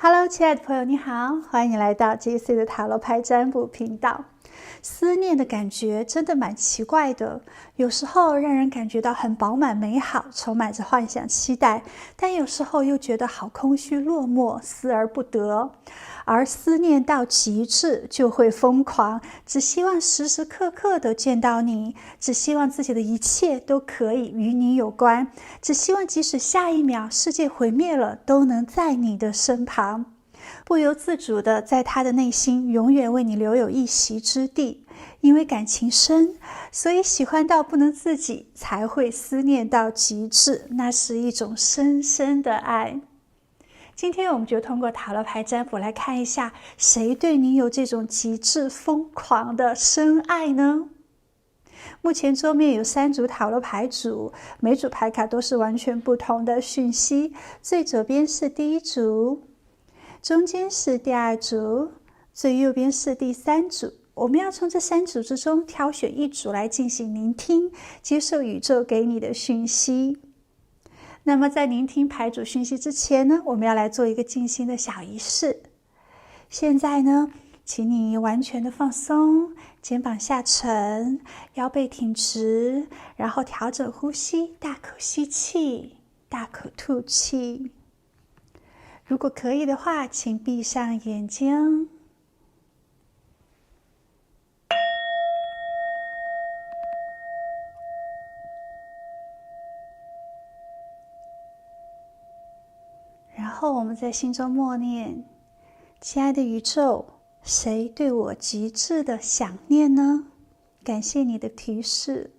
Hello， 亲爱的朋友，你好，欢迎你来到 JC 的塔罗牌占卜频道。思念的感觉真的蛮奇怪的，有时候让人感觉到很饱满美好，充满着幻想期待，但有时候又觉得好空虚落寞，思而不得。而思念到极致就会疯狂，只希望时时刻刻的见到你，只希望自己的一切都可以与你有关，只希望即使下一秒世界毁灭了，都能在你的身旁。不由自主的在他的内心永远为你留有一席之地，因为感情深，所以喜欢到不能自己，才会思念到极致，那是一种深深的爱。今天我们就通过塔罗牌占卜来看一下，谁对你有这种极致疯狂的深爱呢？目前桌面有3组塔罗牌组，每组牌卡都是完全不同的讯息。最左边是第1组，中间是第2组，最右边是第3组。我们要从这3组之中挑选1组来进行聆听，接受宇宙给你的讯息。那么在聆听牌组讯息之前呢，我们要来做一个静心的小仪式。现在呢，请你完全的放松，肩膀下沉，腰背挺直，然后调整呼吸，大口吸气，大口吐气。如果可以的话，请闭上眼睛。然后我们在心中默念：亲爱的宇宙，谁对我极致的想念呢？感谢你的提示。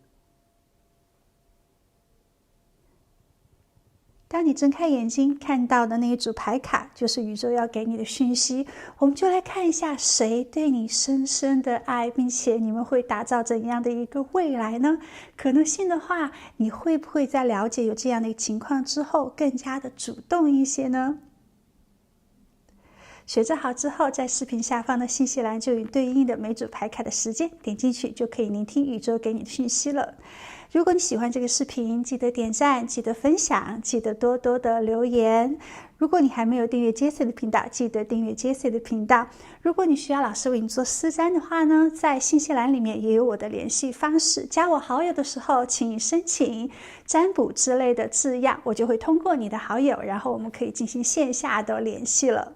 当你睁开眼睛看到的那一组牌卡，就是宇宙要给你的讯息。我们就来看一下，谁对你深深的爱，并且你们会打造怎样的一个未来呢？可能性的话，你会不会在了解有这样的情况之后，更加的主动一些呢？选择好之后，在视频下方的信息栏就有对应的每组牌卡的时间，点进去就可以聆听宇宙给你的讯息了。如果你喜欢这个视频，记得点赞，记得分享，记得多多的留言。如果你还没有订阅 JC 的频道，记得订阅 JC 的频道。如果你需要老师为你做施占的话呢，在信息栏里面也有我的联系方式。加我好友的时候，请申请占卜之类的字样，我就会通过你的好友，然后我们可以进行线下的联系了。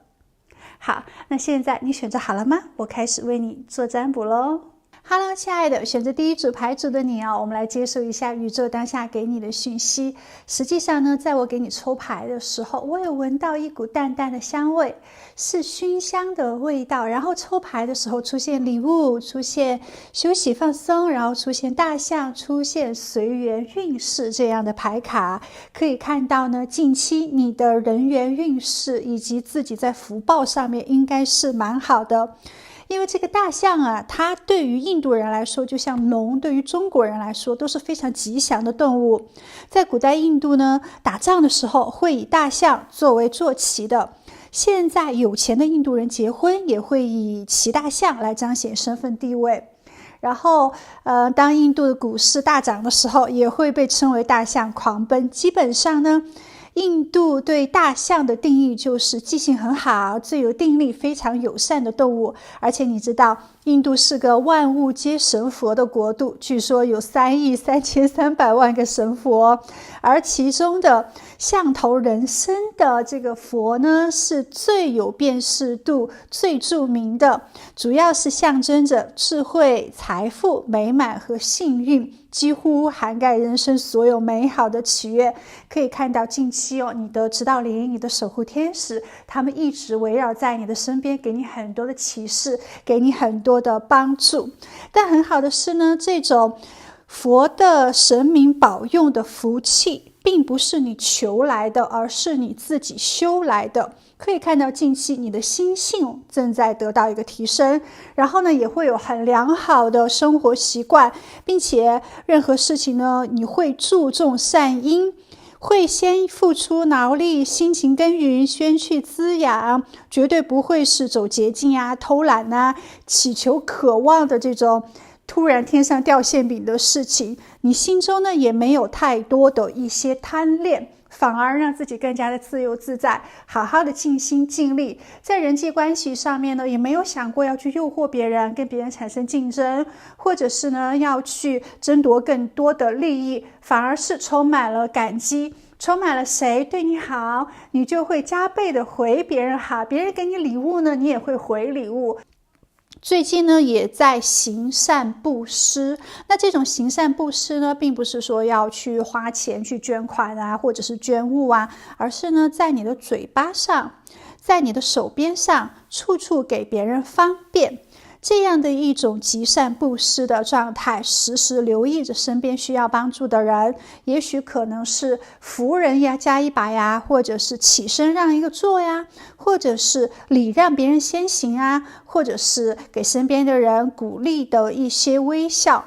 好，那现在你选择好了吗？我开始为你做占卜咯。Hello， 亲爱的，选择第1组牌组的你我们来接受一下宇宙当下给你的讯息。实际上呢，在我给你抽牌的时候，我有闻到一股淡淡的香味，是熏香的味道。然后抽牌的时候出现礼物，出现休息放松，然后出现大象，出现随缘运势这样的牌卡。可以看到呢，近期你的人缘运势以及自己在福报上面应该是蛮好的。因为这个大象它对于印度人来说就像龙，对于中国人来说都是非常吉祥的动物。在古代印度呢，打仗的时候会以大象作为坐骑的。现在有钱的印度人结婚也会以骑大象来彰显身份地位。然后当印度的股市大涨的时候，也会被称为大象狂奔。基本上呢，印度对大象的定义就是记性很好，最有定力，非常友善的动物。而且你知道，印度是个万物皆神佛的国度，据说有3.3亿300万个神佛，而其中的象头人身的这个佛呢，是最有辨识度、最著名的，主要是象征着智慧、财富、美满和幸运，几乎涵盖人生所有美好的喜悦。可以看到近期你的指导灵、你的守护天使，他们一直围绕在你的身边，给你很多的启示，给你很多的帮助。但很好的是呢，这种佛的神明保佑的福气并不是你求来的，而是你自己修来的。可以看到近期你的心性正在得到一个提升，然后呢也会有很良好的生活习惯，并且任何事情呢你会注重善因，会先付出劳力，辛勤耕耘，宣去滋养，绝对不会是走捷径偷懒祈求渴望的这种突然天上掉馅饼的事情。你心中呢也没有太多的一些贪恋，反而让自己更加的自由自在，好好的尽心尽力。在人际关系上面呢，也没有想过要去诱惑别人，跟别人产生竞争，或者是呢要去争夺更多的利益，反而是充满了感激，充满了谁对你好，你就会加倍的回别人好，别人给你礼物呢，你也会回礼物。最近呢，也在行善布施。那这种行善布施呢，并不是说要去花钱去捐款啊，或者是捐物啊，而是呢，在你的嘴巴上，在你的手边上，处处给别人方便。这样的一种积善布施的状态，时时留意着身边需要帮助的人，也许可能是扶人呀，加一把呀，或者是起身让一个座呀，或者是礼让别人先行啊，或者是给身边的人鼓励的一些微笑。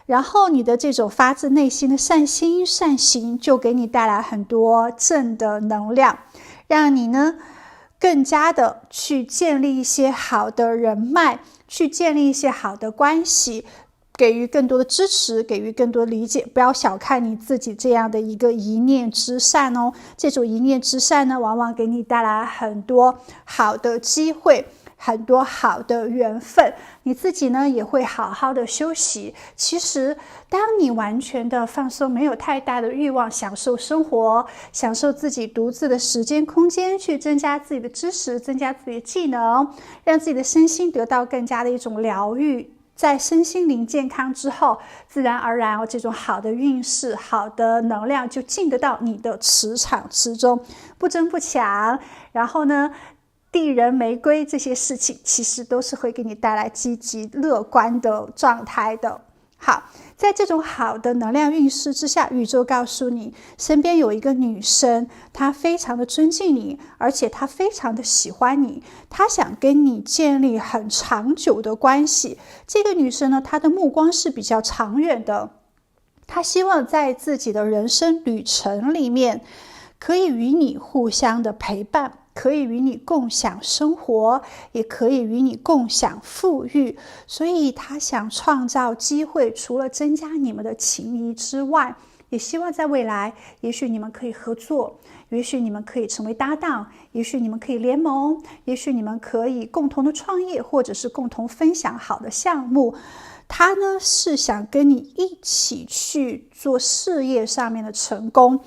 然后你的这种发自内心的善心善行，就给你带来很多正的能量，让你呢更加的去建立一些好的人脉，去建立一些好的关系，给予更多的支持，给予更多的理解。不要小看你自己这样的一个一念之善哦，这种一念之善呢，往往给你带来很多好的机会，很多好的缘分，你自己呢也会好好的休息。其实当你完全的放松，没有太大的欲望，享受生活，享受自己独自的时间空间，去增加自己的知识，增加自己的技能，让自己的身心得到更加的一种疗愈，在身心灵健康之后，自然而然这种好的运势，好的能量就进得到你的磁场之中，不争不抢。然后呢，地人玫瑰这些事情其实都是会给你带来积极乐观的状态的。好，在这种好的能量运势之下，宇宙告诉你，身边有一个女生，她非常的尊敬你，而且她非常的喜欢你，她想跟你建立很长久的关系。这个女生呢，她的目光是比较长远的，她希望在自己的人生旅程里面，可以与你互相的陪伴，可以与你共享生活，也可以与你共享富裕。所以他想创造机会，除了增加你们的情谊之外，也希望在未来，也许你们可以合作，也许你们可以成为搭档，也许你们可以联盟，也许你们可以共同的创业，或者是共同分享好的项目。他呢是想跟你一起去做事业上面的成功，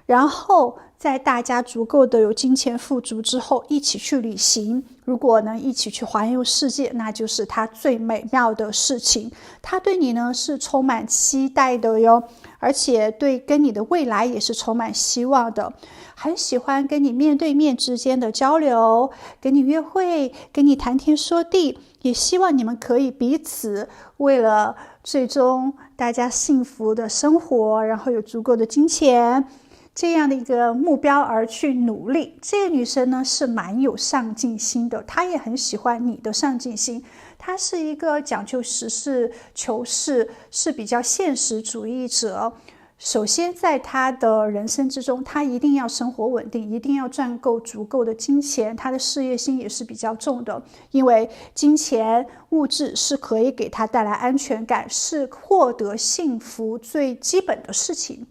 然后在大家足够的有金钱富足之后，一起去旅行。如果能一起去环游世界，那就是他最美妙的事情。他对你呢是充满期待的哟，而且对跟你的未来也是充满希望的，很喜欢跟你面对面之间的交流，跟你约会，跟你谈天说地，也希望你们可以彼此为了最终大家幸福的生活，然后有足够的金钱，这样的一个目标而去努力。这个女生呢是蛮有上进心的，她也很喜欢你的上进心。她是一个讲究实事求是，是比较现实主义者。首先在她的人生之中，她一定要生活稳定，一定要赚够足够的金钱。她的事业心也是比较重的，因为金钱物质是可以给她带来安全感，是获得幸福最基本的事情。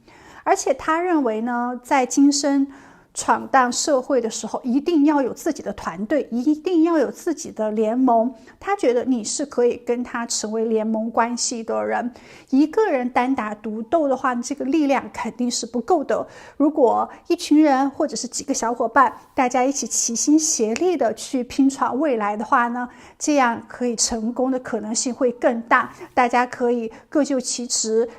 而且他认为呢，在今生闯荡社会的时候，一定要有自己的团队，一定要有自己的联盟。他觉得你是可以跟他成为联盟关系的人。一个人单打独斗的话，这个力量肯定是不够的。如果一群人或者是几个小伙伴，大家一起齐心协力的去拼闯未来的话呢，这样可以成功的可能性会更大。大家可以各就其职，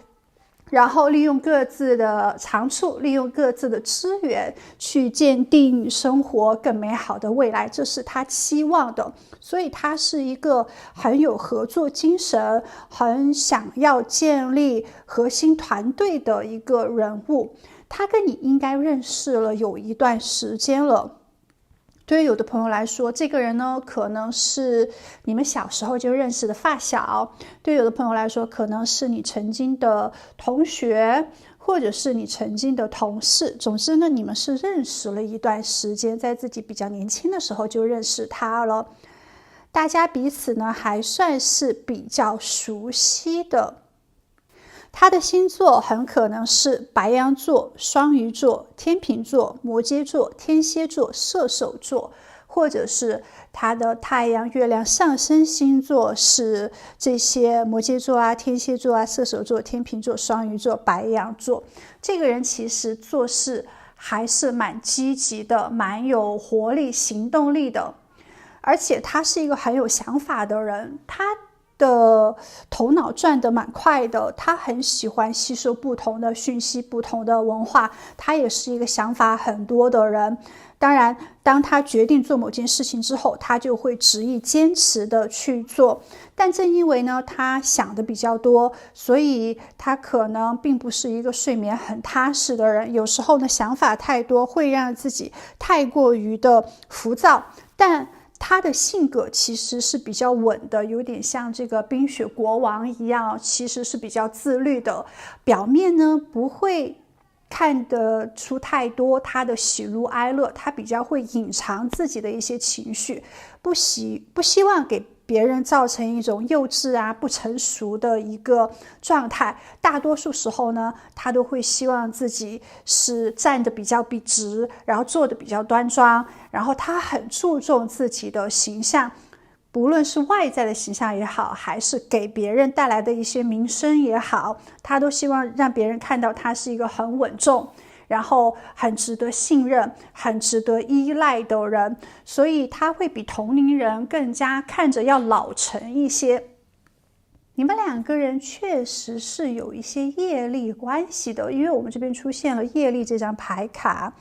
然后利用各自的长处，利用各自的资源，去建定生活更美好的未来，这是他期望的。所以他是一个很有合作精神，很想要建立核心团队的一个人物。他跟你应该认识了有一段时间了。对于有的朋友来说，这个人呢可能是你们小时候就认识的发小，对于有的朋友来说，可能是你曾经的同学，或者是你曾经的同事。总之呢，你们是认识了一段时间，在自己比较年轻的时候就认识他了，大家彼此呢还算是比较熟悉的。他的星座很可能是白羊座、双鱼座、天秤座、摩羯座、天蝎座、射手座，或者是他的太阳、月亮、上升星座是这些摩羯座啊、天蝎座啊、射手座、天秤座、双鱼座、白羊座。这个人其实做事还是蛮积极的，蛮有活力、行动力的，而且他是一个很有想法的人，他的头脑转得蛮快的，他很喜欢吸收不同的讯息、不同的文化，他也是一个想法很多的人。当然，当他决定做某件事情之后，他就会执意坚持的去做。但正因为呢，他想的比较多，所以他可能并不是一个睡眠很踏实的人。有时候呢，想法太多，会让自己太过于的浮躁。但他的性格其实是比较稳的，有点像这个冰雪国王一样，其实是比较自律的。表面呢，不会看得出太多他的喜怒哀乐，他比较会隐藏自己的一些情绪，不希望给别人造成一种幼稚啊、不成熟的一个状态。大多数时候呢，他都会希望自己是站得比较笔直，然后做得比较端庄，然后他很注重自己的形象，不论是外在的形象也好，还是给别人带来的一些名声也好，他都希望让别人看到他是一个很稳重，然后很值得信任、很值得依赖的人，所以他会比同龄人更加看着要老成一些。你们两个人确实是有一些业力关系的，因为我们这边出现了业力这张牌卡。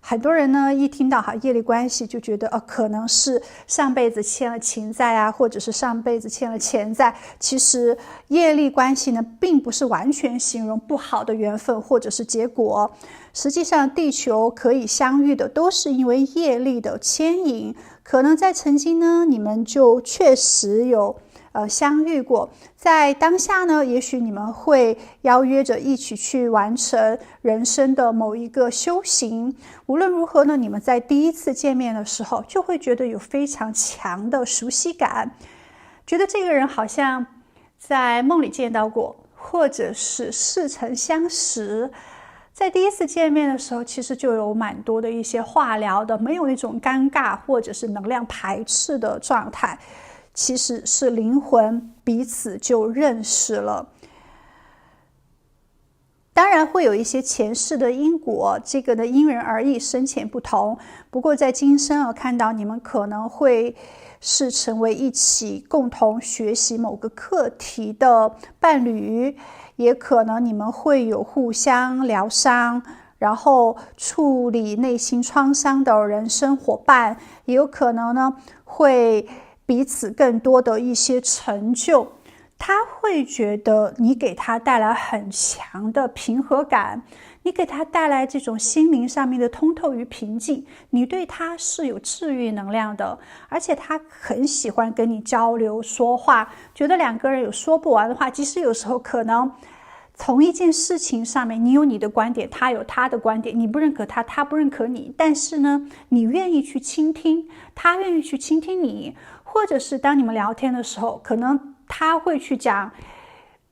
很多人呢一听到业力关系就觉得可能是上辈子欠了情债啊，或者是上辈子欠了钱债。其实业力关系呢并不是完全形容不好的缘分或者是结果，实际上地球可以相遇的都是因为业力的牵引，可能在曾经呢你们就确实有相遇过，在当下呢也许你们会邀约着一起去完成人生的某一个修行。无论如何呢，你们在第一次见面的时候就会觉得有非常强的熟悉感，觉得这个人好像在梦里见到过，或者是似曾相识。在第一次见面的时候其实就有蛮多的一些话聊的，没有那种尴尬或者是能量排斥的状态，其实是灵魂彼此就认识了。当然会有一些前世的因果，这个呢因人而异，深浅不同。不过在今生看到你们可能会是成为一起共同学习某个课题的伴侣，也可能你们会有互相疗伤，然后处理内心创伤的人生伙伴，也有可能呢会彼此更多的一些成就。他会觉得你给他带来很强的平和感，你给他带来这种心灵上面的通透与平静，你对他是有治愈能量的，而且他很喜欢跟你交流说话，觉得两个人有说不完的话，即使有时候可能从一件事情上面你有你的观点，他有他的观点，你不认可他，他不认可你，但是呢你愿意去倾听，他愿意去倾听你，或者是当你们聊天的时候，可能他会去讲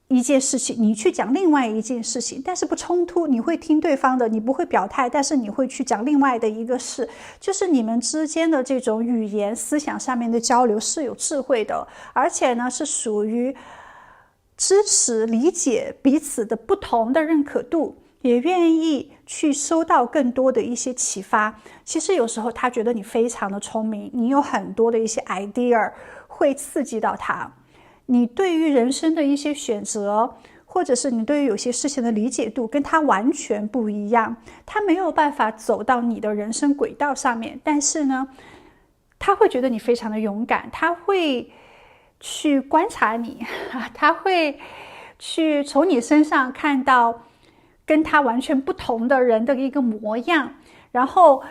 一件事情，你去讲另外一件事情，但是不冲突，你会听对方的，你不会表态，但是你会去讲另外的一个事，就是你们之间的这种语言思想上面的交流是有智慧的，而且呢是属于支持理解彼此的不同的认可度，也愿意去收到更多的一些启发。其实有时候他觉得你非常的聪明，你有很多的一些 idea 会刺激到他，你对于人生的一些选择，或者是你对于有些事情的理解度跟他完全不一样，他没有办法走到你的人生轨道上面，但是呢他会觉得你非常的勇敢，他会去观察你，他会去从你身上看到跟他完全不同的人的一个模样，然后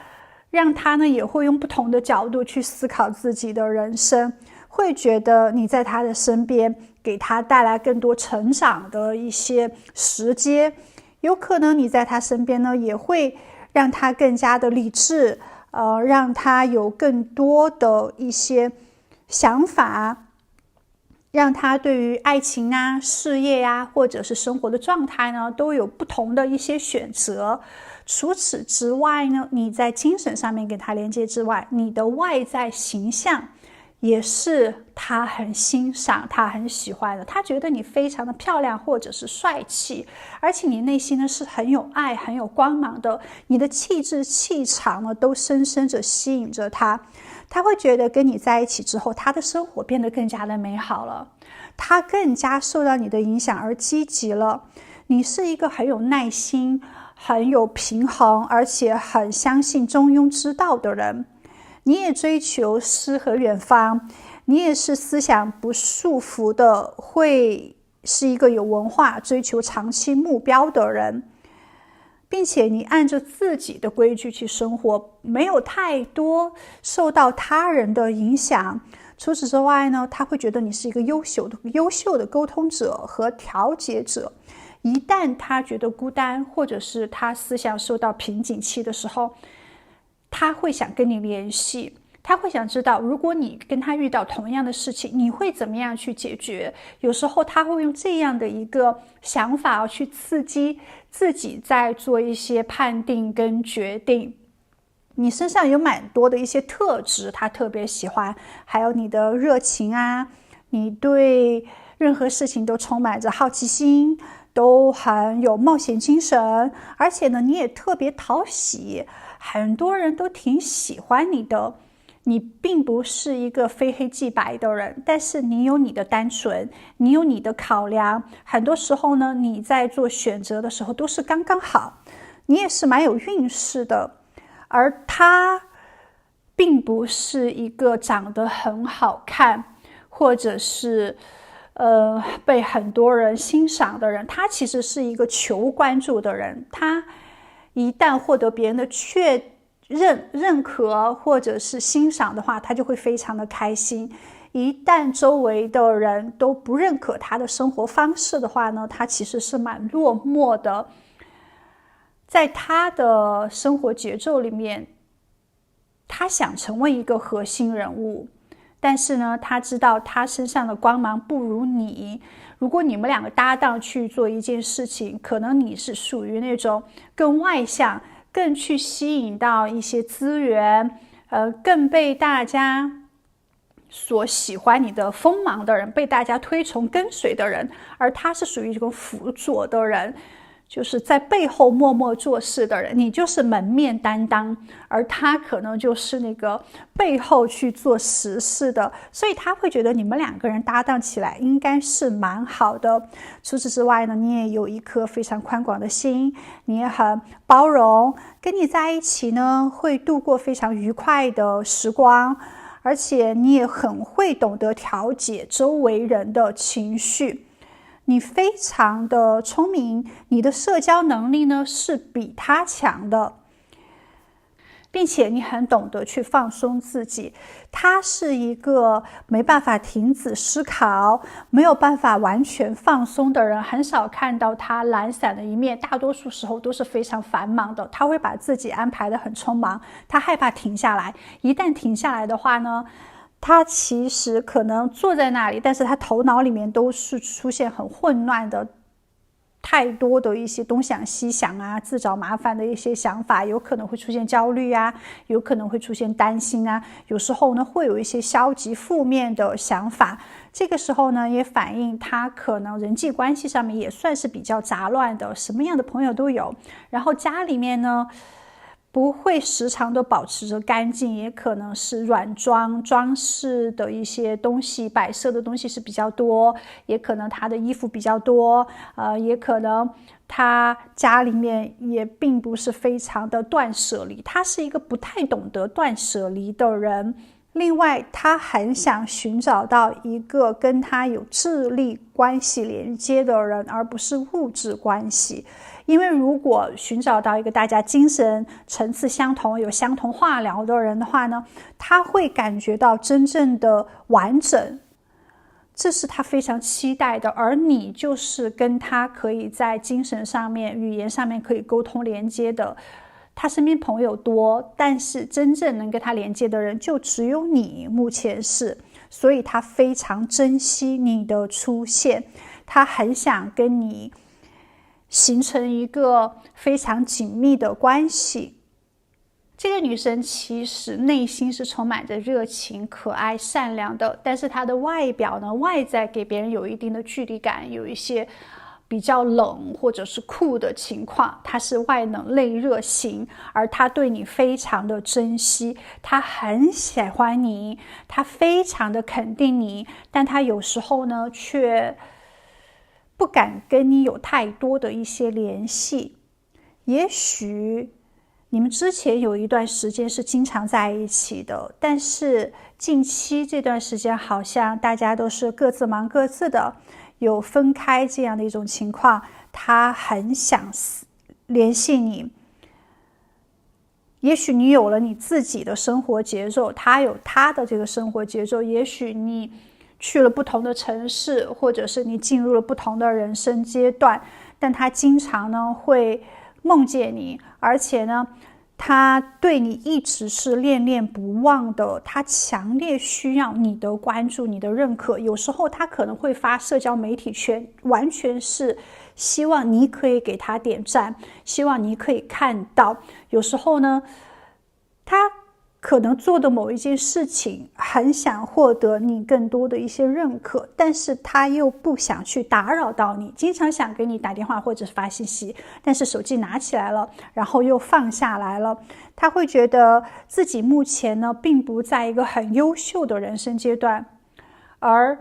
让他呢也会用不同的角度去思考自己的人生，会觉得你在他的身边给他带来更多成长的一些时间，有可能你在他身边呢也会让他更加的理智，让他有更多的一些想法，让他对于爱情啊、事业啊，或者是生活的状态呢，都有不同的一些选择。除此之外呢，你在精神上面跟他连接之外，你的外在形象也是他很欣赏、他很喜欢的。他觉得你非常的漂亮，或者是帅气，而且你内心呢是很有爱、很有光芒的。你的气质、气场呢，都深深地吸引着他。他会觉得跟你在一起之后，他的生活变得更加的美好了，他更加受到你的影响而积极了。你是一个很有耐心、很有平衡，而且很相信中庸之道的人。你也追求诗和远方，你也是思想不束缚的，会是一个有文化、追求长期目标的人，并且你按照自己的规矩去生活，没有太多受到他人的影响。除此之外呢，他会觉得你是一个优秀的沟通者和调节者。一旦他觉得孤单，或者是他思想受到瓶颈期的时候，他会想跟你联系，他会想知道，如果你跟他遇到同样的事情，你会怎么样去解决。有时候他会用这样的一个想法去刺激自己，在做一些判定跟决定。你身上有蛮多的一些特质，他特别喜欢，还有你的热情啊，你对任何事情都充满着好奇心，都很有冒险精神，而且呢，你也特别讨喜，很多人都挺喜欢你的。你并不是一个非黑即白的人，但是你有你的单纯，你有你的考量。很多时候呢，你在做选择的时候都是刚刚好，你也是蛮有运势的。而他并不是一个长得很好看，或者是被很多人欣赏的人，他其实是一个求关注的人。他一旦获得别人的认可或者是欣赏的话，他就会非常的开心。一旦周围的人都不认可他的生活方式的话呢，他其实是蛮落寞的。在他的生活节奏里面，他想成为一个核心人物，但是呢，他知道他身上的光芒不如你。如果你们两个搭档去做一件事情，可能你是属于那种更外向，更去吸引到一些资源，更被大家所喜欢你的锋芒的人，被大家推崇跟随的人，而他是属于这种辅佐的人，就是在背后默默做事的人。你就是门面担当，而他可能就是那个背后去做实事的，所以他会觉得你们两个人搭档起来应该是蛮好的。除此之外呢，你也有一颗非常宽广的心，你也很包容，跟你在一起呢会度过非常愉快的时光，而且你也很会懂得调节周围人的情绪。你非常的聪明，你的社交能力呢是比他强的，并且你很懂得去放松自己。他是一个没办法停止思考，没有办法完全放松的人，很少看到他懒散的一面，大多数时候都是非常繁忙的。他会把自己安排得很匆忙，他害怕停下来。一旦停下来的话呢，他其实可能坐在那里，但是他头脑里面都是出现很混乱的，太多的一些东想西想啊，自找麻烦的一些想法，有可能会出现焦虑啊，有可能会出现担心啊，有时候呢会有一些消极负面的想法。这个时候呢，也反映他可能人际关系上面也算是比较杂乱的，什么样的朋友都有。然后家里面呢，不会时常都保持着干净，也可能是软装饰的一些东西，摆设的东西是比较多，也可能他的衣服比较多，也可能他家里面也并不是非常的断舍离，他是一个不太懂得断舍离的人。另外，他很想寻找到一个跟他有智力关系连接的人，而不是物质关系。因为如果寻找到一个大家精神层次相同、有相同话聊的人的话呢，他会感觉到真正的完整，这是他非常期待的。而你就是跟他可以在精神上面、语言上面可以沟通连接的。他身边朋友多，但是真正能跟他连接的人就只有你，目前是。所以他非常珍惜你的出现，他很想跟你形成一个非常紧密的关系。这个女生其实内心是充满着热情、可爱、善良的，但是她的外表呢，外在给别人有一定的距离感，有一些比较冷或者是酷的情况。她是外冷内热型，而她对你非常的珍惜，她很喜欢你，她非常的肯定你，但她有时候呢，却不敢跟你有太多的一些联系。也许你们之前有一段时间是经常在一起的，但是近期这段时间好像大家都是各自忙各自的，有分开这样的一种情况。他很想联系你，也许你有了你自己的生活节奏，他有他的这个生活节奏，也许你去了不同的城市，或者是你进入了不同的人生阶段，但他经常呢会梦见你，而且呢他对你一直是恋恋不忘的，他强烈需要你的关注，你的认可。有时候他可能会发社交媒体圈，完全是希望你可以给他点赞，希望你可以看到。有时候呢，他可能做的某一件事情很想获得你更多的一些认可，但是他又不想去打扰到你，经常想给你打电话或者是发信息，但是手机拿起来了，然后又放下来了。他会觉得自己目前呢并不在一个很优秀的人生阶段，而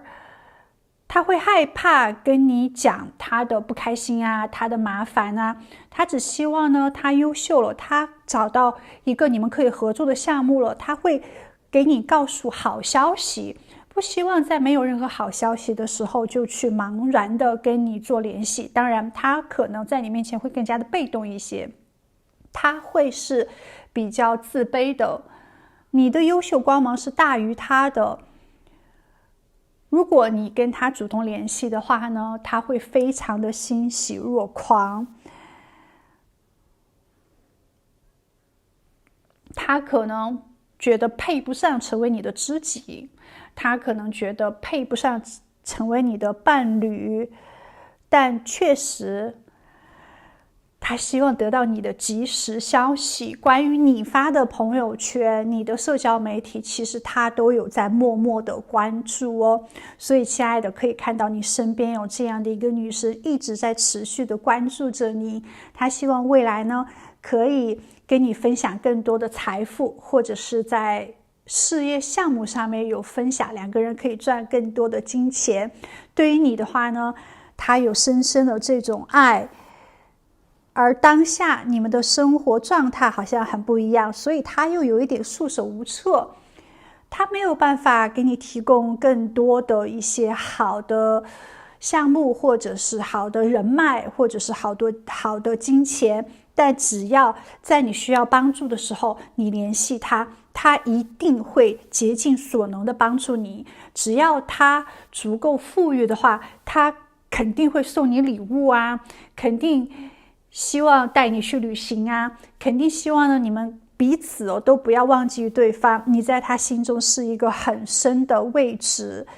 他会害怕跟你讲他的不开心啊，他的麻烦啊，他只希望呢他优秀了，他找到一个你们可以合作的项目了，他会给你告诉好消息，不希望在没有任何好消息的时候就去茫然的跟你做联系。当然他可能在你面前会更加的被动一些，他会是比较自卑的，你的优秀光芒是大于他的。如果你跟他主动联系的话呢，他会非常的欣喜若狂，他可能觉得配不上成为你的知己，他可能觉得配不上成为你的伴侣，但确实他希望得到你的及时消息，关于你发的朋友圈，你的社交媒体，其实他都有在默默的关注哦。所以亲爱的，可以看到你身边有这样的一个女生一直在持续的关注着你，她希望未来呢可以跟你分享更多的财富，或者是在事业项目上面有分享，两个人可以赚更多的金钱。对于你的话呢，她有深深的这种爱，而当下你们的生活状态好像很不一样，所以他又有一点束手无策，他没有办法给你提供更多的一些好的项目，或者是好的人脉，或者是好的金钱，但只要在你需要帮助的时候你联系他，他一定会竭尽所能的帮助你。只要他足够富裕的话，他肯定会送你礼物啊，肯定希望带你去旅行啊，肯定希望呢你们彼此都不要忘记对方，你在他心中是一个很深的位置。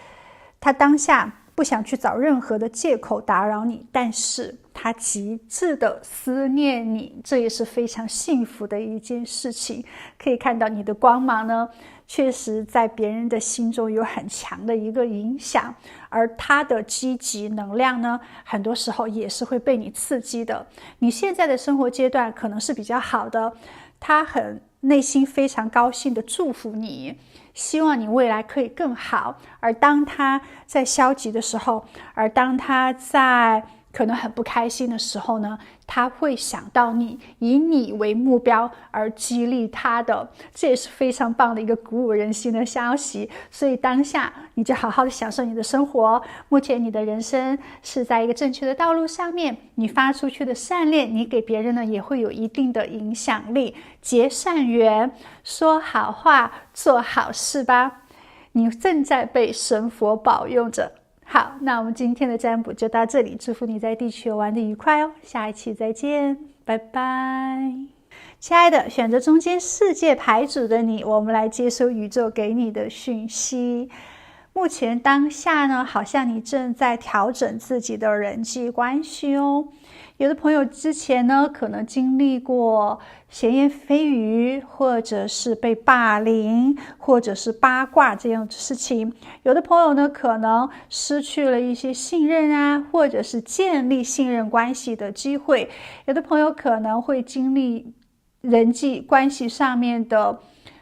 他当下不想去找任何的借口打扰你，但是他极致的思念你，这也是非常幸福的一件事情。可以看到你的光芒呢确实在别人的心中有很强的一个影响，而他的积极能量呢很多时候也是会被你刺激的。你现在的生活阶段可能是比较好的，他很内心非常高兴的祝福你，希望你未来可以更好。而当他在消极的时候，而当他在可能很不开心的时候呢，他会想到你，以你为目标而激励他的，这也是非常棒的一个鼓舞人心的消息。所以当下你就好好的享受你的生活，目前你的人生是在一个正确的道路上面，你发出去的善念，你给别人呢也会有一定的影响力。结善缘，说好话，做好事吧，你正在被神佛保佑着。好，那我们今天的占卜就到这里，祝福你在地球玩得愉快哦，下一期再见，拜拜。亲爱的，选择中间世界牌组的你，我们来接收宇宙给你的讯息。目前当下呢，好像你正在调整自己的人际关系哦。有的朋友之前呢，可能经历过闲言蜚语，或者是被霸凌，或者是八卦这样的事情。有的朋友呢，可能失去了一些信任啊，或者是建立信任关系的机会。有的朋友可能会经历人际关系上面的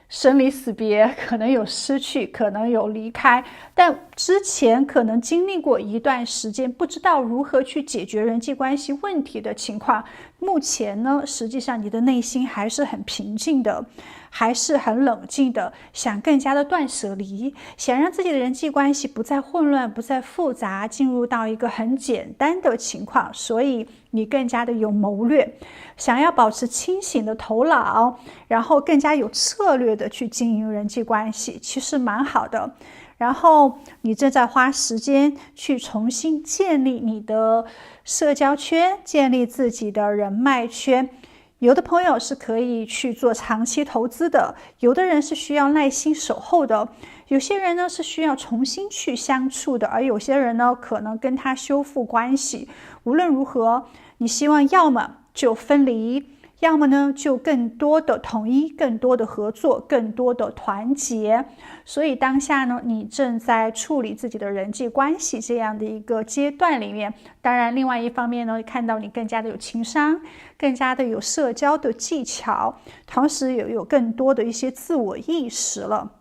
生离死别，可能有失去，可能有离开，但之前可能经历过一段时间不知道如何去解决人际关系问题的情况，目前呢，实际上你的内心还是很平静的，还是很冷静的，想更加的断舍离，想让自己的人际关系不再混乱，不再复杂，进入到一个很简单的情况，所以你更加的有谋略，想要保持清醒的头脑，然后更加有策略的去经营人际关系，其实蛮好的。然后你正在花时间去重新建立你的社交圈，建立自己的人脉圈。有的朋友是可以去做长期投资的，有的人是需要耐心守候的，有些人呢是需要重新去相处的，而有些人呢可能跟他修复关系。无论如何，你希望要么就分离，要么呢就更多的统一，更多的合作，更多的团结。所以当下呢，你正在处理自己的人际关系这样的一个阶段里面。当然另外一方面呢，看到你更加的有情商，更加的有社交的技巧，同时也有更多的一些自我意识了，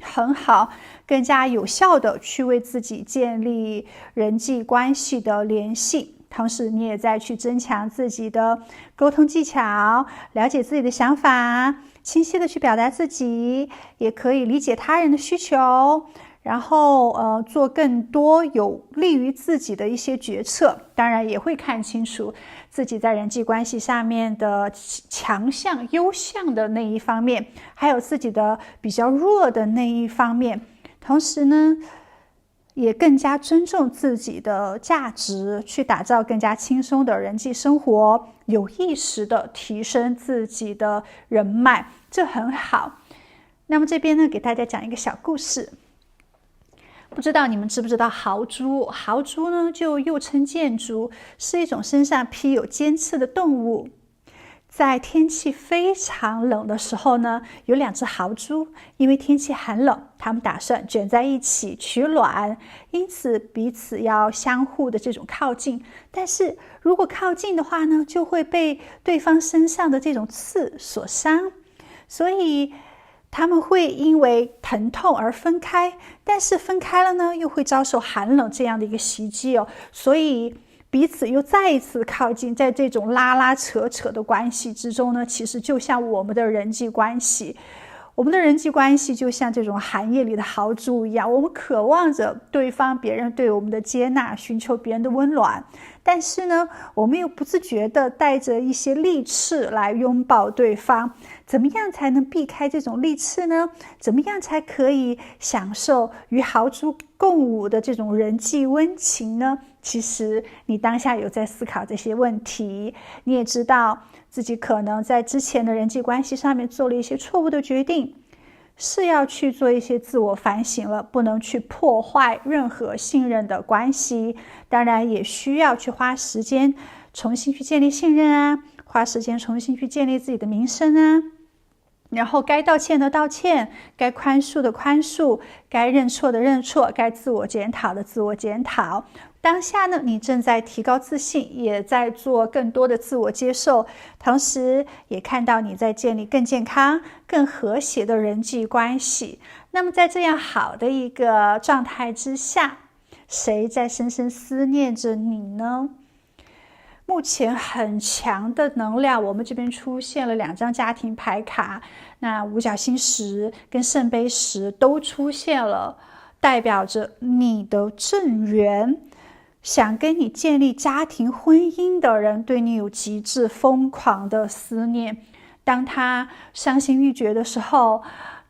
很好，更加有效的去为自己建立人际关系的联系。同时你也在去增强自己的沟通技巧，了解自己的想法，清晰的去表达自己，也可以理解他人的需求，然后做更多有利于自己的一些决策。当然也会看清楚自己在人际关系上面的强项优项的那一方面，还有自己的比较弱的那一方面。同时呢，也更加尊重自己的价值，去打造更加轻松的人际生活，有意识的提升自己的人脉，这很好。那么这边呢，给大家讲一个小故事。不知道你们知不知道豪猪？豪猪呢，就又称箭猪，是一种身上披有尖刺的动物。在天气非常冷的时候呢，有2只豪猪，因为天气寒冷，它们打算卷在一起取暖，因此彼此要相互的这种靠近。但是如果靠近的话呢，就会被对方身上的这种刺所伤，所以他们会因为疼痛而分开，但是分开了呢，又会遭受寒冷这样的一个袭击哦，所以彼此又再一次靠近，在这种拉拉扯扯的关系之中呢，其实就像我们的人际关系，我们的人际关系就像这种寒夜里的豪猪一样，我们渴望着对方别人对我们的接纳，寻求别人的温暖，但是呢，我们又不自觉地带着一些利刺来拥抱对方。怎么样才能避开这种利刺呢？怎么样才可以享受与豪猪共舞的这种人际温情呢？其实你当下有在思考这些问题，你也知道自己可能在之前的人际关系上面做了一些错误的决定，是要去做一些自我反省了，不能去破坏任何信任的关系。当然也需要去花时间重新去建立信任啊，花时间重新去建立自己的名声啊，然后该道歉的道歉，该宽恕的宽恕，该认错的认错，该自我检讨的自我检讨。当下呢，你正在提高自信，也在做更多的自我接受，同时也看到你在建立更健康、更和谐的人际关系。那么在这样好的一个状态之下，谁在深深思念着你呢？目前很强的能量，我们这边出现了2张家庭牌卡，那五角星石跟圣杯石都出现了，代表着你的正缘，想跟你建立家庭婚姻的人对你有极致疯狂的思念。当他伤心欲绝的时候，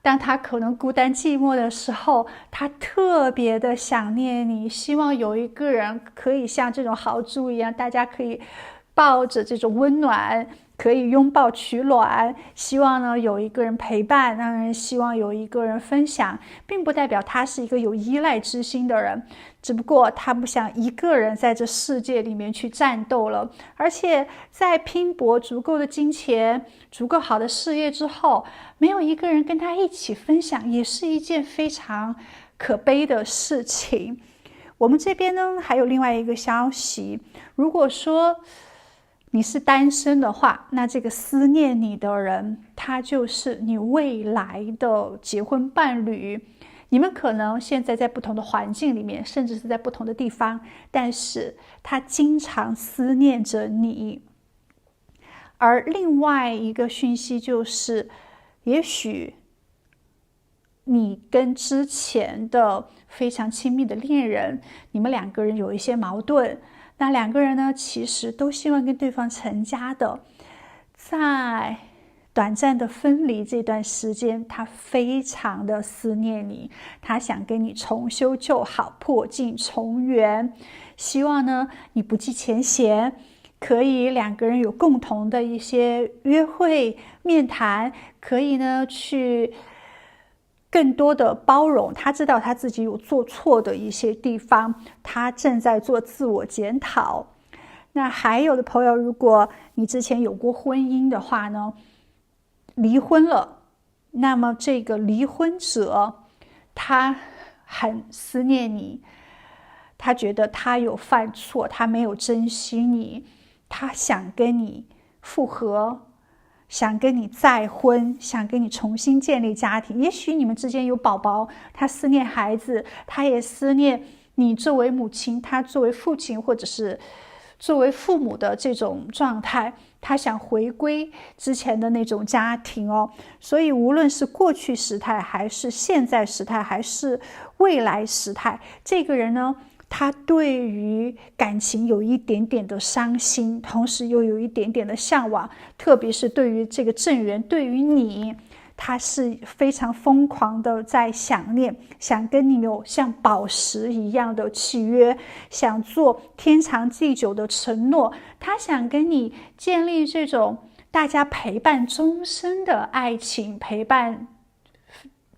当他可能孤单寂寞的时候，他特别的想念你，希望有一个人可以像这种豪猪一样，大家可以抱着这种温暖，可以拥抱取暖，希望呢有一个人陪伴，让人希望有一个人分享，并不代表他是一个有依赖之心的人，只不过他不想一个人在这世界里面去战斗了，而且在拼搏足够的金钱、足够好的事业之后，没有一个人跟他一起分享，也是一件非常可悲的事情。我们这边呢还有另外一个消息，如果说你是单身的话，那这个思念你的人，他就是你未来的结婚伴侣。你们可能现在在不同的环境里面，甚至是在不同的地方，但是他经常思念着你。而另外一个讯息就是，也许你跟之前的非常亲密的恋人，你们两个人有一些矛盾，那两个人呢，其实都希望跟对方成家的，在短暂的分离这段时间，他非常的思念你，他想跟你重修旧好，破镜重圆，希望呢你不计前嫌，可以两个人有共同的一些约会面谈，可以呢去更多的包容，他知道他自己有做错的一些地方，他正在做自我检讨。那还有的朋友，如果你之前有过婚姻的话呢，离婚了，那么这个离婚者他很思念你，他觉得他有犯错，他没有珍惜你，他想跟你复合，想跟你再婚，想跟你重新建立家庭。也许你们之间有宝宝，他思念孩子，他也思念你作为母亲，他作为父亲或者是作为父母的这种状态，他想回归之前的那种家庭哦。所以无论是过去时态，还是现在时态，还是未来时态，这个人呢，他对于感情有一点点的伤心，同时又有一点点的向往，特别是对于这个正缘，对于你，他是非常疯狂的在想念，想跟你有像宝石一样的契约，想做天长地久的承诺，他想跟你建立这种大家陪伴终身的爱情，陪伴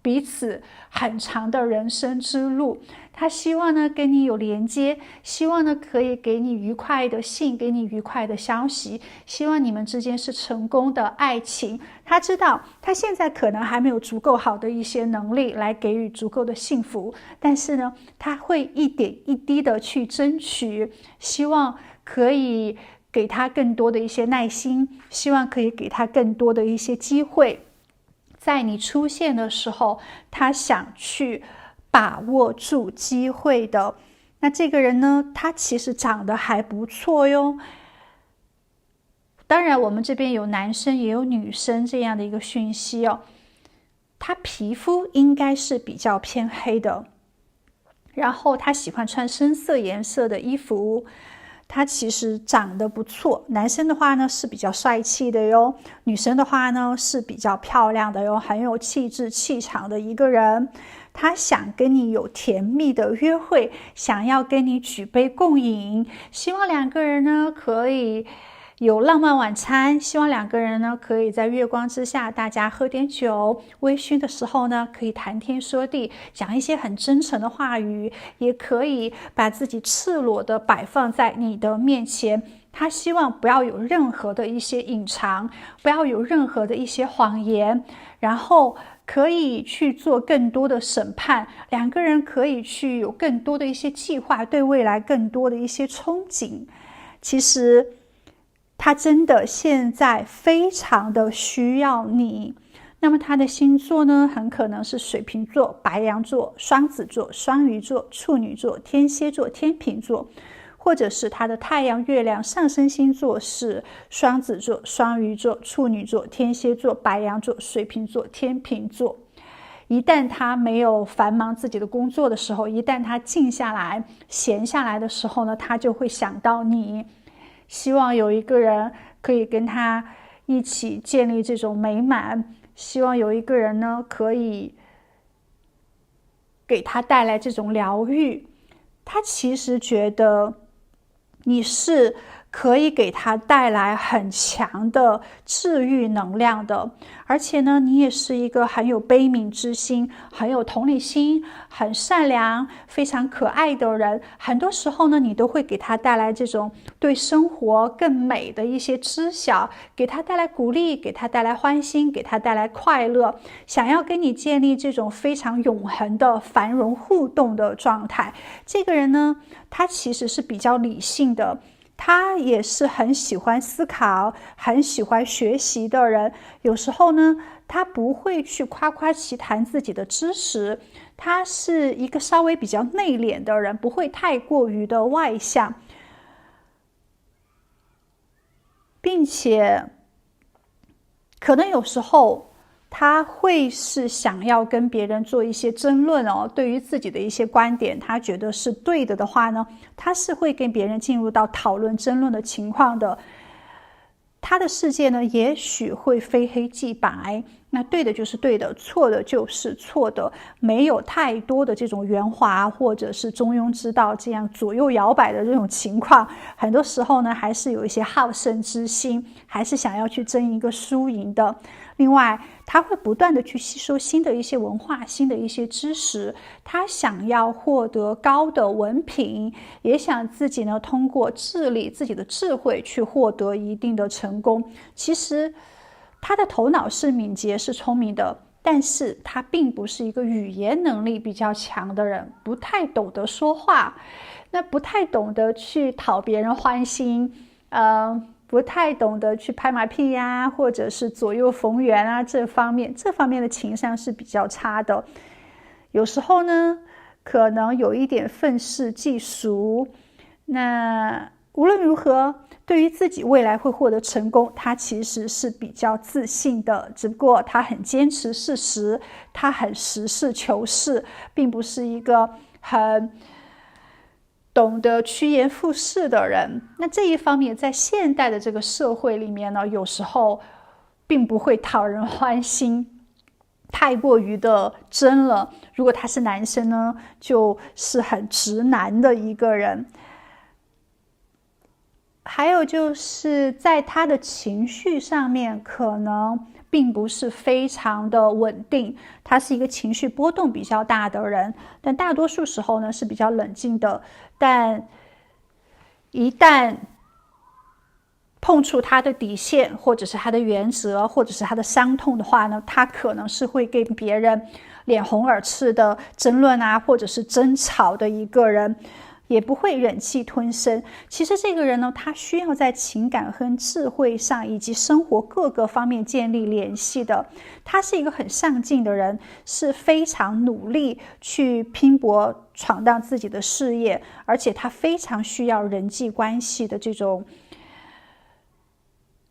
彼此很长的人生之路。他希望呢跟你有连接，希望呢可以给你愉快的信，给你愉快的消息，希望你们之间是成功的爱情。他知道他现在可能还没有足够好的一些能力来给予足够的幸福，但是呢他会一点一滴的去争取，希望可以给他更多的一些耐心，希望可以给他更多的一些机会。在你出现的时候，他想去把握住机会的。那这个人呢，他其实长得还不错哟。当然我们这边有男生也有女生这样的一个讯息哦。他皮肤应该是比较偏黑的，然后他喜欢穿深色颜色的衣服，他其实长得不错。男生的话呢是比较帅气的哟，女生的话呢是比较漂亮的哟，很有气质气场的一个人。他想跟你有甜蜜的约会，想要跟你举杯共饮，希望两个人呢可以有浪漫晚餐，希望两个人呢可以在月光之下，大家喝点酒，微醺的时候呢可以谈天说地，讲一些很真诚的话语，也可以把自己赤裸的摆放在你的面前。他希望不要有任何的一些隐藏，不要有任何的一些谎言，然后可以去做更多的审判，两个人可以去有更多的一些计划，对未来更多的一些憧憬。其实他真的现在非常的需要你。那么他的星座呢，很可能是水瓶座、白羊座、双子座、双鱼座、处女座、天蝎座、天秤座，或者是他的太阳、月亮、上升星座是双子座、双鱼座、处女座、天蝎座、白羊座、水瓶座、天秤座。一旦他没有繁忙自己的工作的时候，一旦他静下来、闲下来的时候呢，他就会想到你，希望有一个人可以跟他一起建立这种美满，希望有一个人呢可以给他带来这种疗愈。他其实觉得你是可以给他带来很强的治愈能量的。而且呢，你也是一个很有悲悯之心、很有同理心、很善良、非常可爱的人。很多时候呢，你都会给他带来这种对生活更美的一些知晓，给他带来鼓励，给他带来欢欣，给他带来快乐，想要跟你建立这种非常永恒的繁荣互动的状态。这个人呢，他其实是比较理性的，他也是很喜欢思考、很喜欢学习的人。有时候呢，他不会去夸夸其谈自己的知识，他是一个稍微比较内敛的人，不会太过于的外向，并且可能有时候他会是想要跟别人做一些争论哦，对于自己的一些观点，他觉得是对的话呢，他是会跟别人进入到讨论、争论的情况的。他的世界呢，也许会非黑即白，那对的就是对的，错的就是错的，没有太多的这种圆滑或者是中庸之道，这样左右摇摆的这种情况。很多时候呢，还是有一些好胜之心，还是想要去争一个输赢的。另外，他会不断的去吸收新的一些文化、新的一些知识，他想要获得高的文凭，也想自己呢通过智力、自己的智慧去获得一定的成功。其实他的头脑是敏捷、是聪明的，但是他并不是一个语言能力比较强的人，不太懂得说话，那不太懂得去讨别人欢心，不太懂得去拍马屁呀，或者是左右逢源啊，这方面的情商是比较差的。有时候呢，可能有一点愤世嫉俗。那无论如何，对于自己未来会获得成功，他其实是比较自信的，只不过他很坚持事实，他很实事求是，并不是一个很懂得趋炎附势的人。那这一方面在现代的这个社会里面呢，有时候并不会讨人欢心，太过于的真了。如果他是男生呢，就是很直男的一个人。还有就是在他的情绪上面可能并不是非常的稳定，他是一个情绪波动比较大的人，但大多数时候呢是比较冷静的。但一旦碰触他的底线，或者是他的原则，或者是他的伤痛的话呢，他可能是会跟别人脸红耳赤的争论啊，或者是争吵的一个人，也不会忍气吞声。其实这个人呢，他需要在情感和智慧上以及生活各个方面建立联系的。他是一个很上进的人，是非常努力去拼搏闯荡自己的事业，而且他非常需要人际关系的这种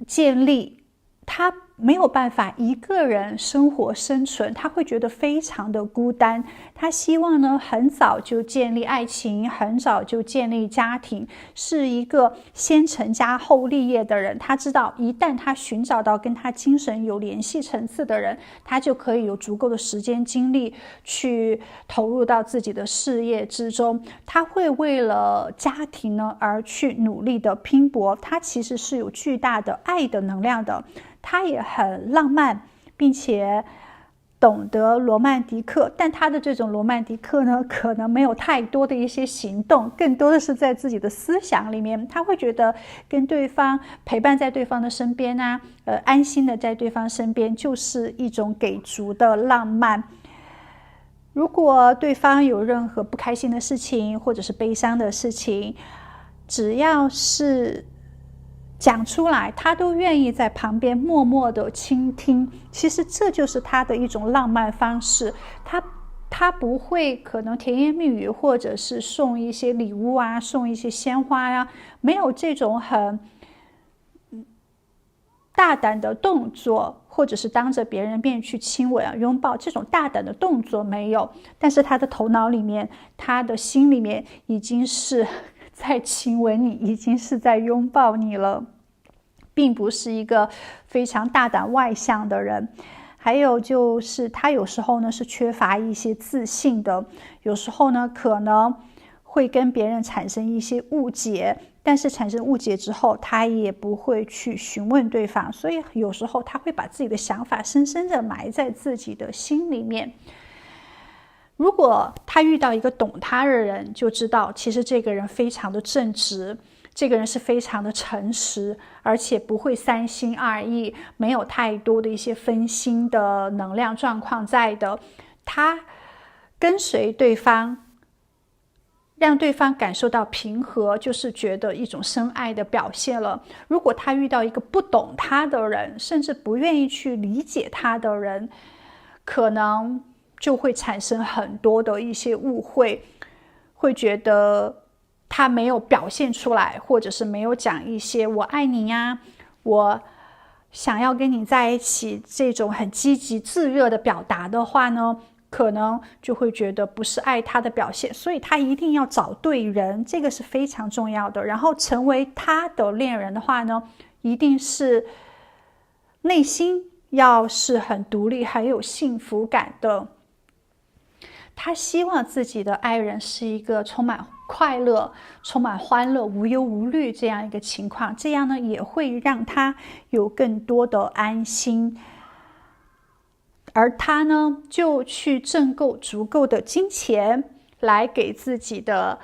建立。他没有办法一个人生活生存，他会觉得非常的孤单。他希望呢很早就建立爱情，很早就建立家庭，是一个先成家后立业的人。他知道一旦他寻找到跟他精神有联系层次的人，他就可以有足够的时间精力去投入到自己的事业之中。他会为了家庭呢而去努力的拼搏，他其实是有巨大的爱的能量的。他也很浪漫，并且懂得罗曼蒂克，但他的这种罗曼蒂克呢，可能没有太多的一些行动，更多的是在自己的思想里面。他会觉得跟对方陪伴在对方的身边啊，安心的在对方身边，就是一种给足的浪漫。如果对方有任何不开心的事情，或者是悲伤的事情，只要是讲出来，他都愿意在旁边默默的倾听。其实这就是他的一种浪漫方式。他不会可能甜言蜜语，或者是送一些礼物啊，送一些鲜花呀，没有这种很大胆的动作，或者是当着别人面去亲吻啊、拥抱，这种大胆的动作没有。但是他的头脑里面，他的心里面已经是在亲吻你，已经是在拥抱你了，并不是一个非常大胆外向的人。还有就是他有时候呢是缺乏一些自信的，有时候呢可能会跟别人产生一些误解，但是产生误解之后，他也不会去询问对方，所以有时候他会把自己的想法深深的埋在自己的心里面。如果他遇到一个懂他的人，就知道其实这个人非常的正直，这个人是非常的诚实，而且不会三心二意，没有太多的一些分心的能量状况在的。他跟随对方，让对方感受到平和，就是觉得一种深爱的表现了。如果他遇到一个不懂他的人，甚至不愿意去理解他的人，可能就会产生很多的一些误会，会觉得他没有表现出来，或者是没有讲一些我爱你呀，我想要跟你在一起这种很积极炙热的表达的话呢，可能就会觉得不是爱他的表现。所以他一定要找对人，这个是非常重要的。然后成为他的恋人的话呢，一定是内心要是很独立很有幸福感的。他希望自己的爱人是一个充满快乐、充满欢乐、无忧无虑这样一个情况，这样呢也会让他有更多的安心。而他呢就去挣够足够的金钱，来给自己的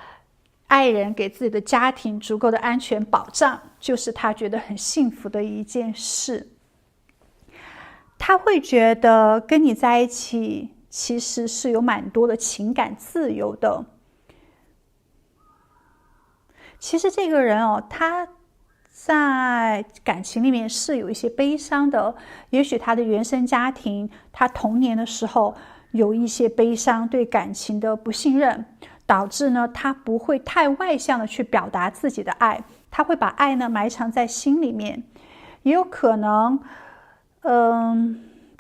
爱人、给自己的家庭足够的安全保障，就是他觉得很幸福的一件事。他会觉得跟你在一起其实是有蛮多的情感自由的。其实这个人他在感情里面是有一些悲伤的，也许他的原生家庭，他童年的时候有一些悲伤，对感情的不信任，导致呢他不会太外向的去表达自己的爱，他会把爱呢埋藏在心里面。也有可能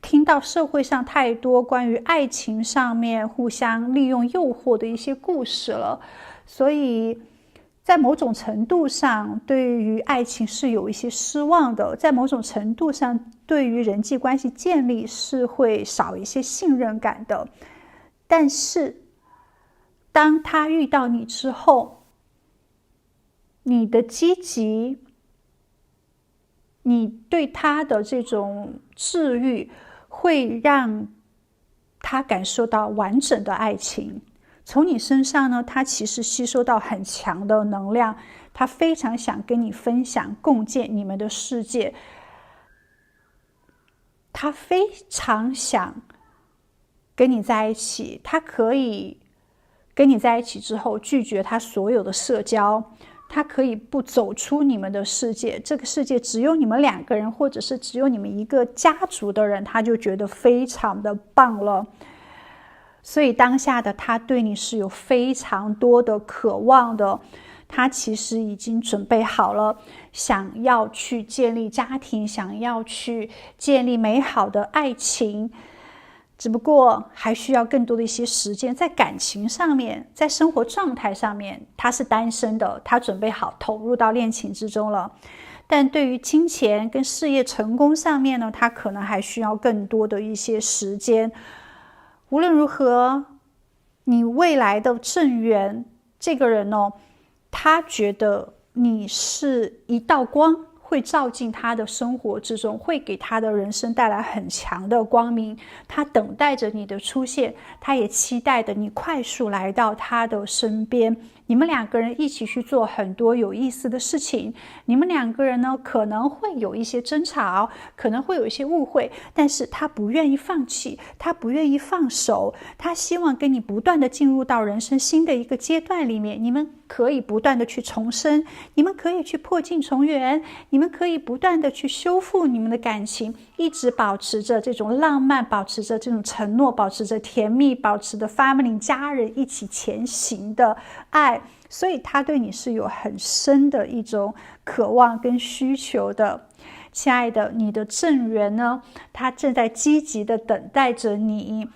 听到社会上太多关于爱情上面互相利用诱惑的一些故事了，所以在某种程度上对于爱情是有一些失望的，在某种程度上对于人际关系建立是会少一些信任感的。但是当他遇到你之后，你的积极，你对他的这种治愈，会让他感受到完整的爱情。从你身上呢，他其实吸收到很强的能量，他非常想跟你分享、共建你们的世界。他非常想跟你在一起，他可以跟你在一起之后拒绝他所有的社交，他可以不走出你们的世界，这个世界只有你们两个人，或者是只有你们一个家族的人，他就觉得非常的棒了。所以当下的他对你是有非常多的渴望的，他其实已经准备好了，想要去建立家庭，想要去建立美好的爱情，只不过还需要更多的一些时间。在感情上面，在生活状态上面，他是单身的，他准备好投入到恋情之中了。但对于金钱跟事业成功上面呢，他可能还需要更多的一些时间。无论如何，你未来的正缘这个人他觉得你是一道光，会照进他的生活之中，会给他的人生带来很强的光明。他等待着你的出现，他也期待着你快速来到他的身边。你们两个人一起去做很多有意思的事情，你们两个人呢可能会有一些争吵，可能会有一些误会，但是他不愿意放弃，他不愿意放手，他希望跟你不断的进入到人生新的一个阶段里面，你们可以不断的去重生，你们可以去破镜重圆，你们可以不断的去修复你们的感情，一直保持着这种浪漫，保持着这种承诺，保持着甜蜜，保持着 family 家人一起前行的爱。所以他对你是有很深的一种渴望跟需求的。亲爱的，你的正缘呢，他正在积极的等待着你，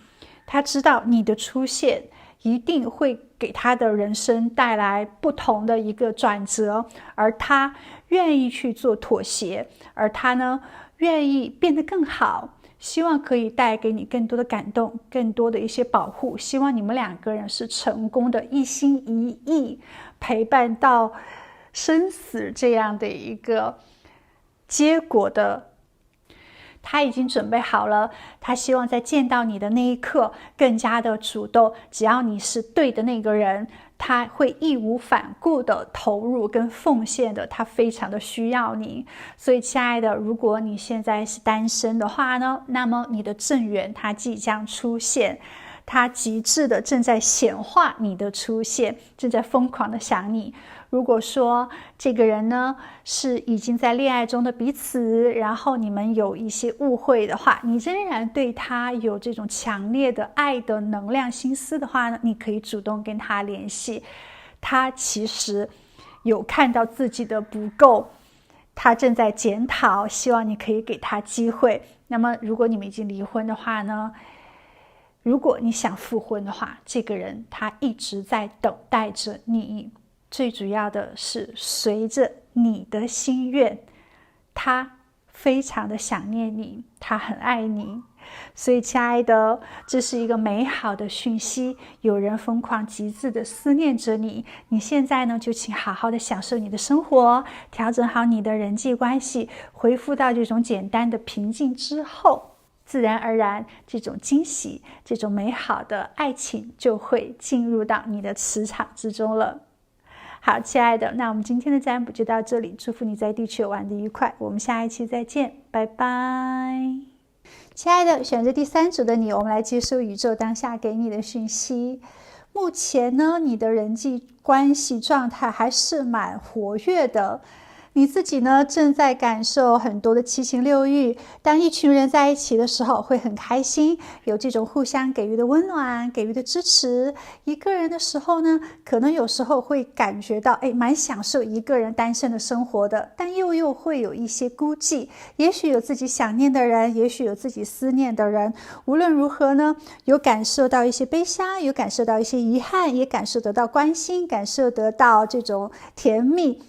他知道你的出现一定会给他的人生带来不同的一个转折，而他愿意去做妥协，而他呢愿意变得更好，希望可以带给你更多的感动，更多的一些保护，希望你们两个人是成功的，一心一意陪伴到生死这样的一个结果的。他已经准备好了，他希望在见到你的那一刻更加的主动，只要你是对的那个人，他会义无反顾的投入跟奉献的，他非常的需要你。所以亲爱的，如果你现在是单身的话呢，那么你的正缘他即将出现，他极致的正在显化你的出现，正在疯狂的想你。如果说这个人呢是已经在恋爱中的彼此，然后你们有一些误会的话，你仍然对他有这种强烈的爱的能量心思的话呢，你可以主动跟他联系。他其实有看到自己的不够，他正在检讨，希望你可以给他机会。那么如果你们已经离婚的话呢，如果你想复婚的话，这个人他一直在等待着你。最主要的是随着你的心愿，他非常的想念你，他很爱你。所以亲爱的，这是一个美好的讯息，有人疯狂极致的思念着你。你现在呢，就请好好的享受你的生活，调整好你的人际关系，恢复到这种简单的平静之后，自然而然这种惊喜，这种美好的爱情就会进入到你的磁场之中了。好，亲爱的，那我们今天的占卜就到这里，祝福你在地球玩得愉快，我们下一期再见，拜拜。亲爱的，选择第3组的你，我们来接受宇宙当下给你的讯息。目前呢，你的人际关系状态还是蛮活跃的，你自己呢正在感受很多的七情六欲。当一群人在一起的时候会很开心，有这种互相给予的温暖，给予的支持。一个人的时候呢，可能有时候会感觉到蛮享受一个人单身的生活的，但又会有一些孤寂，也许有自己想念的人，也许有自己思念的人。无论如何呢，有感受到一些悲伤，有感受到一些遗憾，也感受得到关心，感受得到这种甜蜜。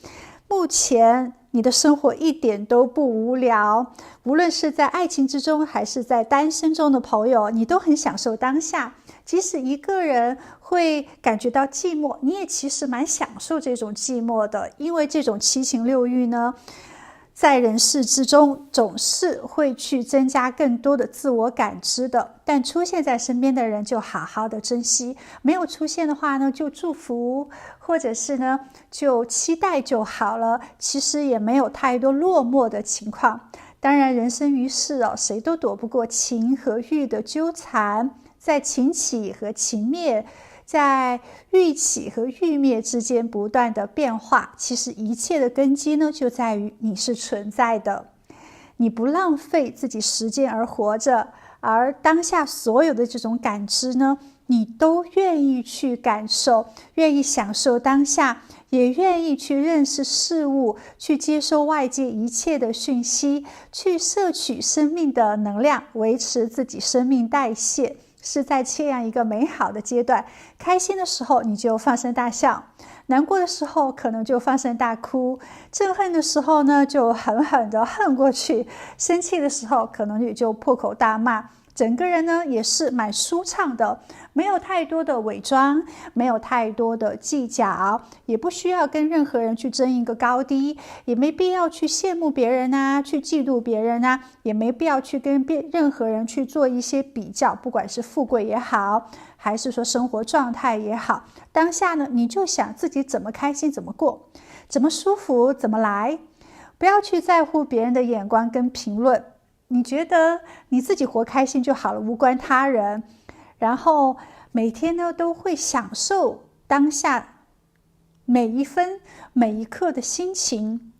目前你的生活一点都不无聊，无论是在爱情之中还是在单身中的朋友，你都很享受当下。即使一个人会感觉到寂寞，你也其实蛮享受这种寂寞的，因为这种七情六欲呢，在人世之中总是会去增加更多的自我感知的，但出现在身边的人就好好的珍惜，没有出现的话呢，就祝福，或者是呢就期待就好了，其实也没有太多落寞的情况。当然人生于世谁都躲不过情和欲的纠缠，在情起和情灭，在欲起和欲灭之间不断的变化，其实一切的根基呢，就在于你是存在的，你不浪费自己时间而活着，而当下所有的这种感知呢，你都愿意去感受，愿意享受当下，也愿意去认识事物，去接收外界一切的讯息，去摄取生命的能量，维持自己生命代谢，是在这样一个美好的阶段。开心的时候你就放声大笑，难过的时候可能就放声大哭，憎恨的时候呢就狠狠的恨过去，生气的时候可能也就破口大骂。整个人呢也是蛮舒畅的，没有太多的伪装，没有太多的计较，也不需要跟任何人去争一个高低，也没必要去羡慕别人啊，去嫉妒别人啊，也没必要去跟任何人去做一些比较，不管是富贵也好，还是说生活状态也好，当下呢你就想自己怎么开心怎么过，怎么舒服怎么来，不要去在乎别人的眼光跟评论，你觉得你自己活开心就好了，无关他人。然后每天呢都会享受当下每一分每一刻的心情，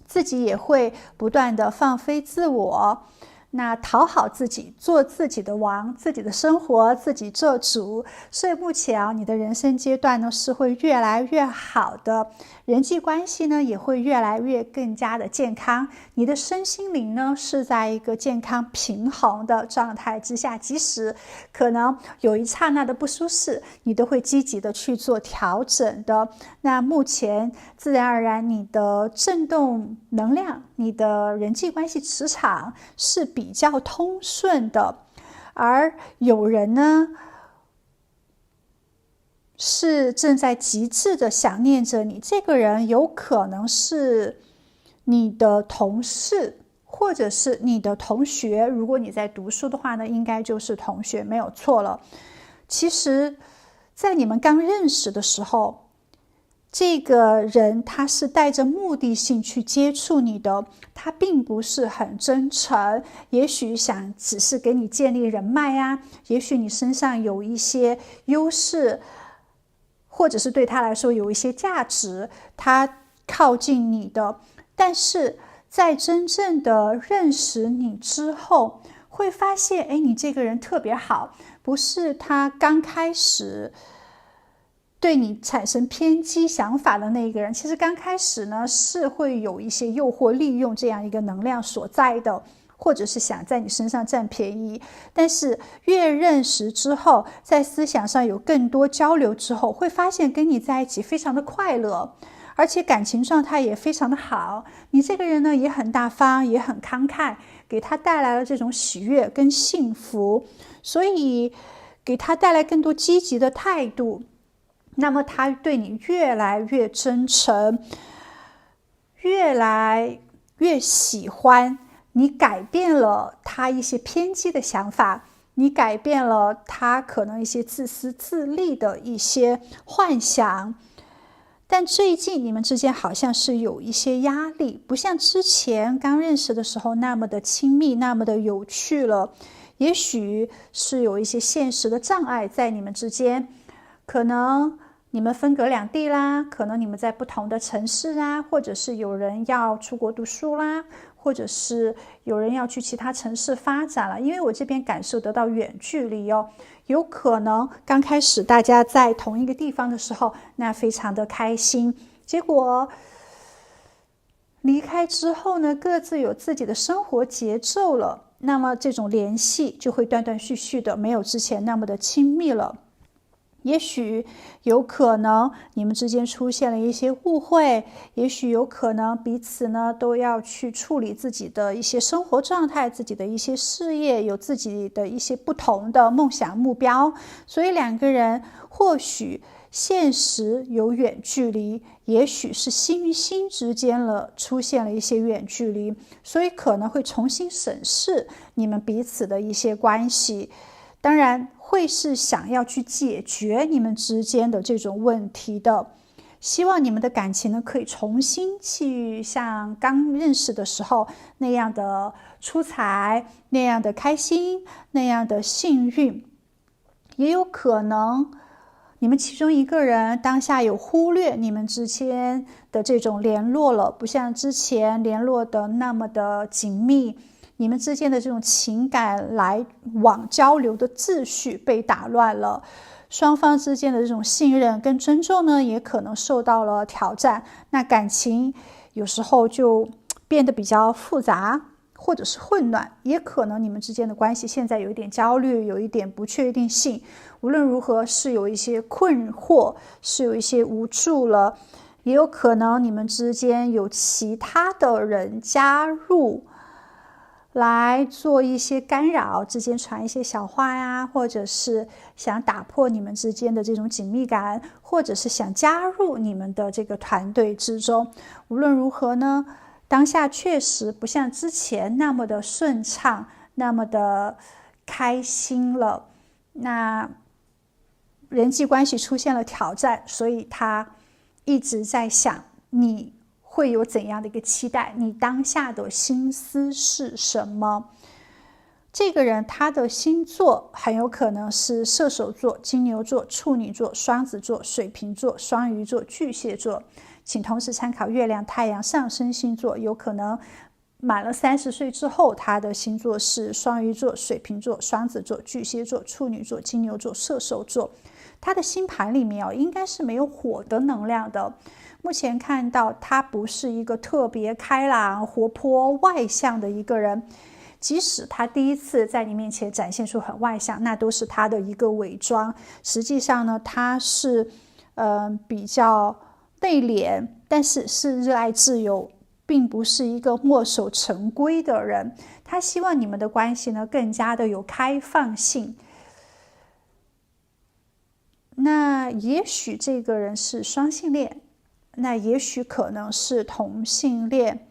自己也会不断的放飞自我，那讨好自己，做自己的王，自己的生活自己做主。所以目前你的人生阶段呢是会越来越好的，人际关系呢也会越来越更加的健康，你的身心灵呢是在一个健康平衡的状态之下，即使可能有一刹那的不舒适，你都会积极的去做调整的。那目前自然而然你的振动能量，你的人际关系磁场是比比较通顺的，而有人呢是正在极致的想念着你。这个人有可能是你的同事，或者是你的同学。如果你在读书的话呢，应该就是同学，没有错了。其实在你们刚认识的时候，这个人他是带着目的性去接触你的，他并不是很真诚，也许想只是给你建立人脉啊，也许你身上有一些优势，或者是对他来说有一些价值，他靠近你的。但是在真正的认识你之后，会发现你这个人特别好，不是他刚开始对你产生偏激想法的那个人。其实刚开始呢，是会有一些诱惑，利用这样一个能量所在的，或者是想在你身上占便宜。但是越认识之后，在思想上有更多交流之后，会发现跟你在一起非常的快乐，而且感情状态也非常的好。你这个人呢，也很大方，也很慷慨，给他带来了这种喜悦跟幸福，所以给他带来更多积极的态度。那么他对你越来越真诚，越来越喜欢你，改变了他一些偏激的想法，你改变了他可能一些自私自利的一些幻想。但最近你们之间好像是有一些压力，不像之前刚认识的时候那么的亲密，那么的有趣了。也许是有一些现实的障碍在你们之间，可能你们分隔两地啦，可能你们在不同的城市啊，或者是有人要出国读书啦，或者是有人要去其他城市发展了。因为我这边感受得到远距离哦，有可能刚开始大家在同一个地方的时候，那非常的开心，结果离开之后呢，各自有自己的生活节奏了，那么这种联系就会断断续续的，没有之前那么的亲密了。也许有可能你们之间出现了一些误会，也许有可能彼此呢都要去处理自己的一些生活状态，自己的一些事业，有自己的一些不同的梦想目标，所以两个人或许现实有远距离，也许是心与心之间出现了一些远距离，所以可能会重新审视你们彼此的一些关系。当然会是想要去解决你们之间的这种问题的，希望你们的感情呢可以重新去像刚认识的时候那样的出彩，那样的开心，那样的幸运。也有可能你们其中一个人当下有忽略你们之间的这种联络了，不像之前联络的那么的紧密，你们之间的这种情感来往交流的秩序被打乱了，双方之间的这种信任跟尊重呢也可能受到了挑战，那感情有时候就变得比较复杂或者是混乱，也可能你们之间的关系现在有一点焦虑，有一点不确定性，无论如何是有一些困惑，是有一些无助了，也有可能你们之间有其他的人加入来做一些干扰，之间传一些小话呀，或者是想打破你们之间的这种紧密感，或者是想加入你们的这个团队之中。无论如何呢，当下确实不像之前那么的顺畅，那么的开心了，那人际关系出现了挑战，所以他一直在想你会有怎样的一个期待，你当下的心思是什么。这个人他的星座很有可能是射手座、金牛座、处女座、双子座、水瓶座、双鱼座、巨蟹座，请同时参考月亮、太阳、上升星座，有可能满了30岁之后，他的星座是双鱼座、水瓶座、双子座、巨蟹座、处女座、金牛座、射手座。他的星盘里面应该是没有火的能量的。目前看到他不是一个特别开朗、活泼、外向的一个人，即使他第一次在你面前展现出很外向，那都是他的一个伪装。实际上呢，他是比较内敛，但是是热爱自由，并不是一个墨守成规的人，他希望你们的关系呢更加的有开放性。那也许这个人是双性恋，那也许可能是同性恋，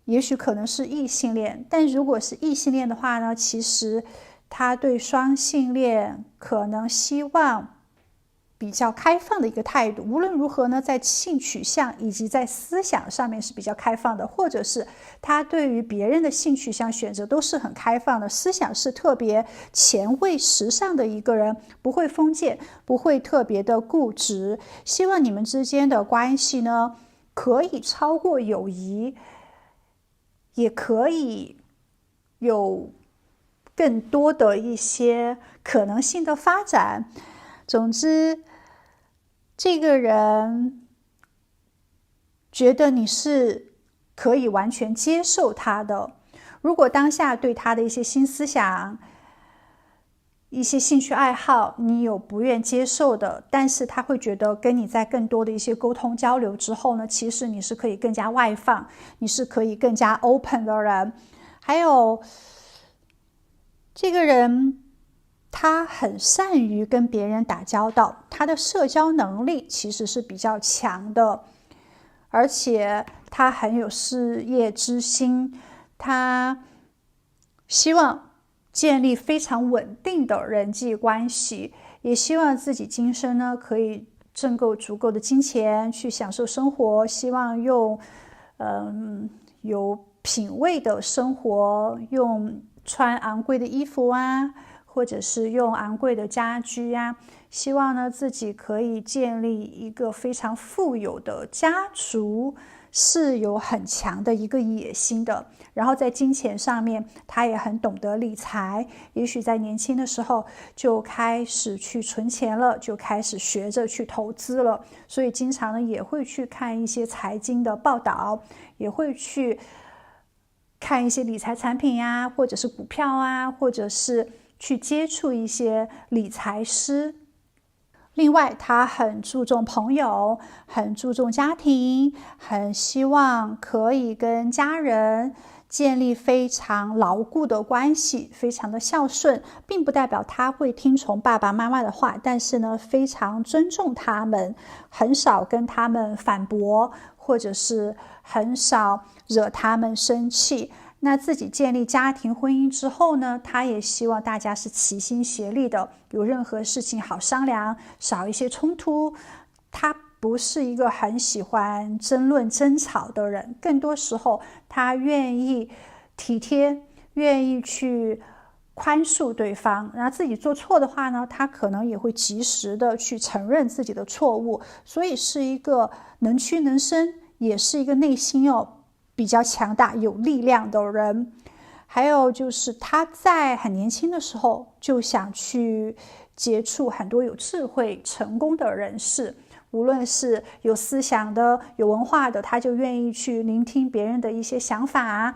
也许可能是异性恋。但如果是异性恋的话呢，其实他对双性恋可能希望比较开放的一个态度，无论如何呢，在性取向以及在思想上面是比较开放的，或者是他对于别人的性取向选择都是很开放的，思想是特别前卫时尚的一个人，不会封建，不会特别的固执。希望你们之间的关系呢，可以超过友谊，也可以有更多的一些可能性的发展。总之，这个人觉得你是可以完全接受他的。如果当下对他的一些新思想、一些兴趣爱好，你有不愿接受的，但是他会觉得跟你在更多的一些沟通交流之后呢，其实你是可以更加外放，你是可以更加 open 的人。还有这个人他很善于跟别人打交道，他的社交能力其实是比较强的，而且他很有事业之心，他希望建立非常稳定的人际关系，也希望自己今生呢可以挣够足够的金钱去享受生活，希望用有品味的生活，用穿昂贵的衣服啊，或者是用昂贵的家居啊，希望呢自己可以建立一个非常富有的家族，是有很强的一个野心的。然后在金钱上面他也很懂得理财，也许在年轻的时候就开始去存钱了，就开始学着去投资了，所以经常呢也会去看一些财经的报道，也会去看一些理财产品呀，或者是股票啊，或者是去接触一些理财师。另外他很注重朋友，很注重家庭，很希望可以跟家人建立非常牢固的关系，非常的孝顺，并不代表他会听从爸爸妈妈的话，但是呢非常尊重他们，很少跟他们反驳，或者是很少惹他们生气。那自己建立家庭婚姻之后呢，他也希望大家是齐心协力的，有任何事情好商量，少一些冲突。他不是一个很喜欢争论争吵的人，更多时候他愿意体贴，愿意去宽恕对方，然后自己做错的话呢，他可能也会及时的去承认自己的错误，所以是一个能屈能伸，也是一个内心比较强大有力量的人。还有就是他在很年轻的时候就想去接触很多有智慧成功的人士，无论是有思想的有文化的，他就愿意去聆听别人的一些想法，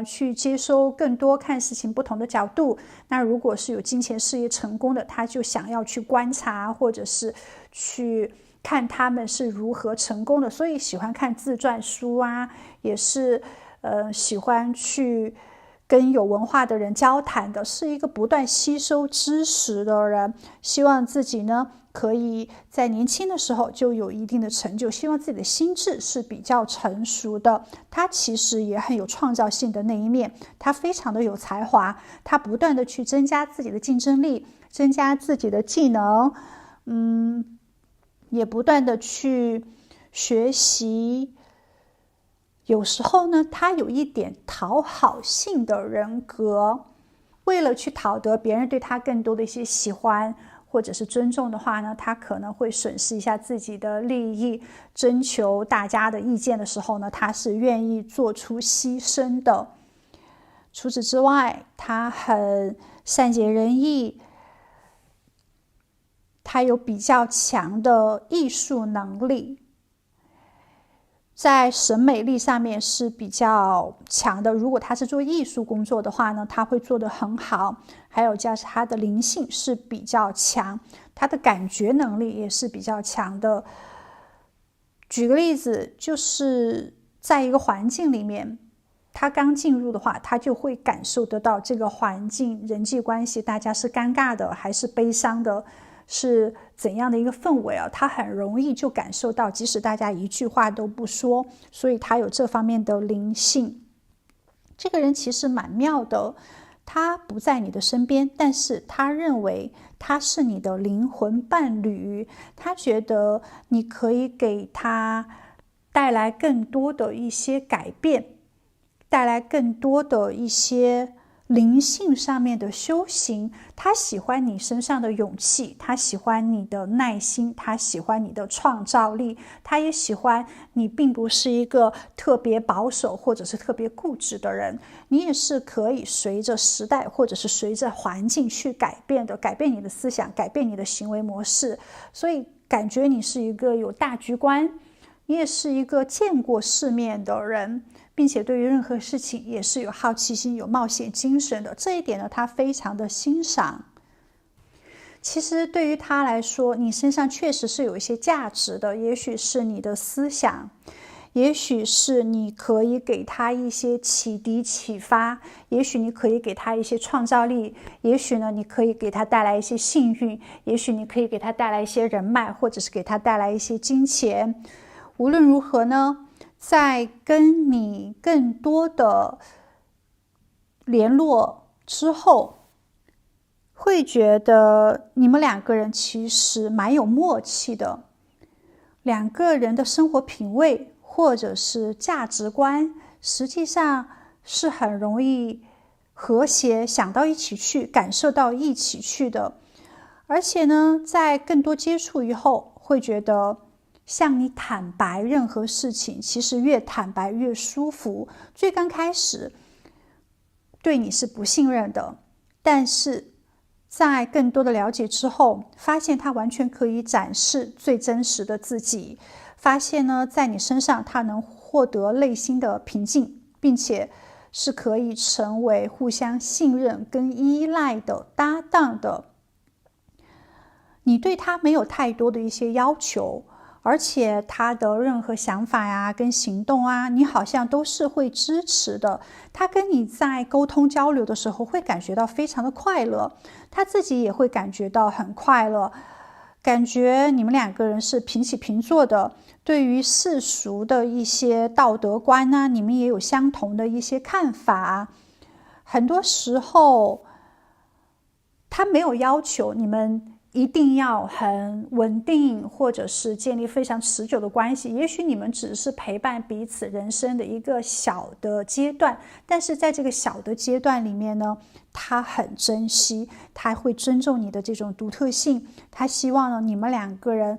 去接收更多看事情不同的角度。那如果是有金钱事业成功的，他就想要去观察，或者是去看他们是如何成功的，所以喜欢看自传书啊，也是喜欢去跟有文化的人交谈的，是一个不断吸收知识的人，希望自己呢可以在年轻的时候就有一定的成就，希望自己的心智是比较成熟的。他其实也很有创造性的那一面，他非常的有才华，他不断的去增加自己的竞争力，增加自己的技能，也不断的去学习。有时候呢，他有一点讨好性的人格，为了去讨得别人对他更多的一些喜欢或者是尊重的话呢，他可能会损失一下自己的利益，征求大家的意见的时候呢，他是愿意做出牺牲的。除此之外，他很善解人意，他有比较强的艺术能力，在审美力上面是比较强的。如果他是做艺术工作的话呢，他会做得很好。还有加上他的灵性是比较强，他的感觉能力也是比较强的。举个例子，就是在一个环境里面，他刚进入的话，他就会感受得到这个环境人际关系大家是尴尬的还是悲伤的，是怎样的一个氛围啊，他很容易就感受到，即使大家一句话都不说，所以他有这方面的灵性。这个人其实蛮妙的，他不在你的身边，但是他认为他是你的灵魂伴侣，他觉得你可以给他带来更多的一些改变，带来更多的一些灵性上面的修行。他喜欢你身上的勇气，他喜欢你的耐心，他喜欢你的创造力，他也喜欢你并不是一个特别保守或者是特别固执的人，你也是可以随着时代或者是随着环境去改变的，改变你的思想，改变你的行为模式。所以感觉你是一个有大局观，你也是一个见过世面的人，并且对于任何事情也是有好奇心、有冒险精神的。这一点呢，他非常的欣赏。其实对于他来说，你身上确实是有一些价值的，也许是你的思想，也许是你可以给他一些启迪启发，也许你可以给他一些创造力，也许呢你可以给他带来一些幸运，也许你可以给他带来一些人脉，或者是给他带来一些金钱。无论如何呢，在跟你更多的联络之后，会觉得你们两个人其实蛮有默契的，两个人的生活品味或者是价值观实际上是很容易和谐，想到一起去，感受到一起去的。而且呢，在更多接触以后，会觉得向你坦白任何事情，其实越坦白越舒服。最刚开始对你是不信任的，但是在更多的了解之后，发现他完全可以展示最真实的自己，发现呢，在你身上他能获得内心的平静，并且是可以成为互相信任跟依赖的搭档的。你对他没有太多的一些要求，而且他的任何想法呀跟行动啊，你好像都是会支持的。他跟你在沟通交流的时候会感觉到非常的快乐，他自己也会感觉到很快乐，感觉你们两个人是平起平坐的。对于世俗的一些道德观呢，你们也有相同的一些看法。很多时候他没有要求你们一定要很稳定，或者是建立非常持久的关系，也许你们只是陪伴彼此人生的一个小的阶段，但是在这个小的阶段里面呢，他很珍惜，他会尊重你的这种独特性，他希望呢你们两个人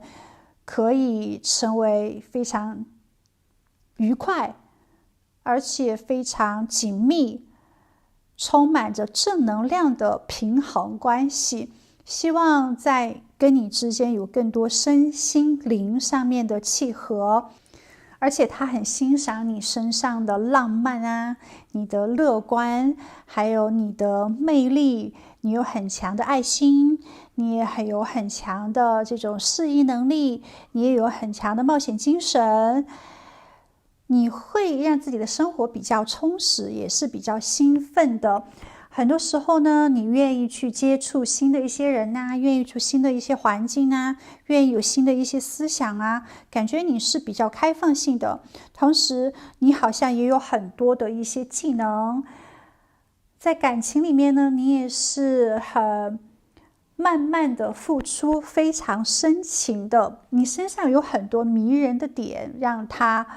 可以成为非常愉快而且非常紧密，充满着正能量的平衡关系。希望在跟你之间有更多身心灵上面的契合，而且他很欣赏你身上的浪漫啊，你的乐观，还有你的魅力，你有很强的爱心，你也很有很强的这种适应能力，你也有很强的冒险精神，你会让自己的生活比较充实，也是比较兴奋的。很多时候呢，你愿意去接触新的一些人啊，愿意去新的一些环境啊，愿意有新的一些思想啊，感觉你是比较开放性的。同时你好像也有很多的一些技能，在感情里面呢，你也是很慢慢的付出，非常深情的，你身上有很多迷人的点，让他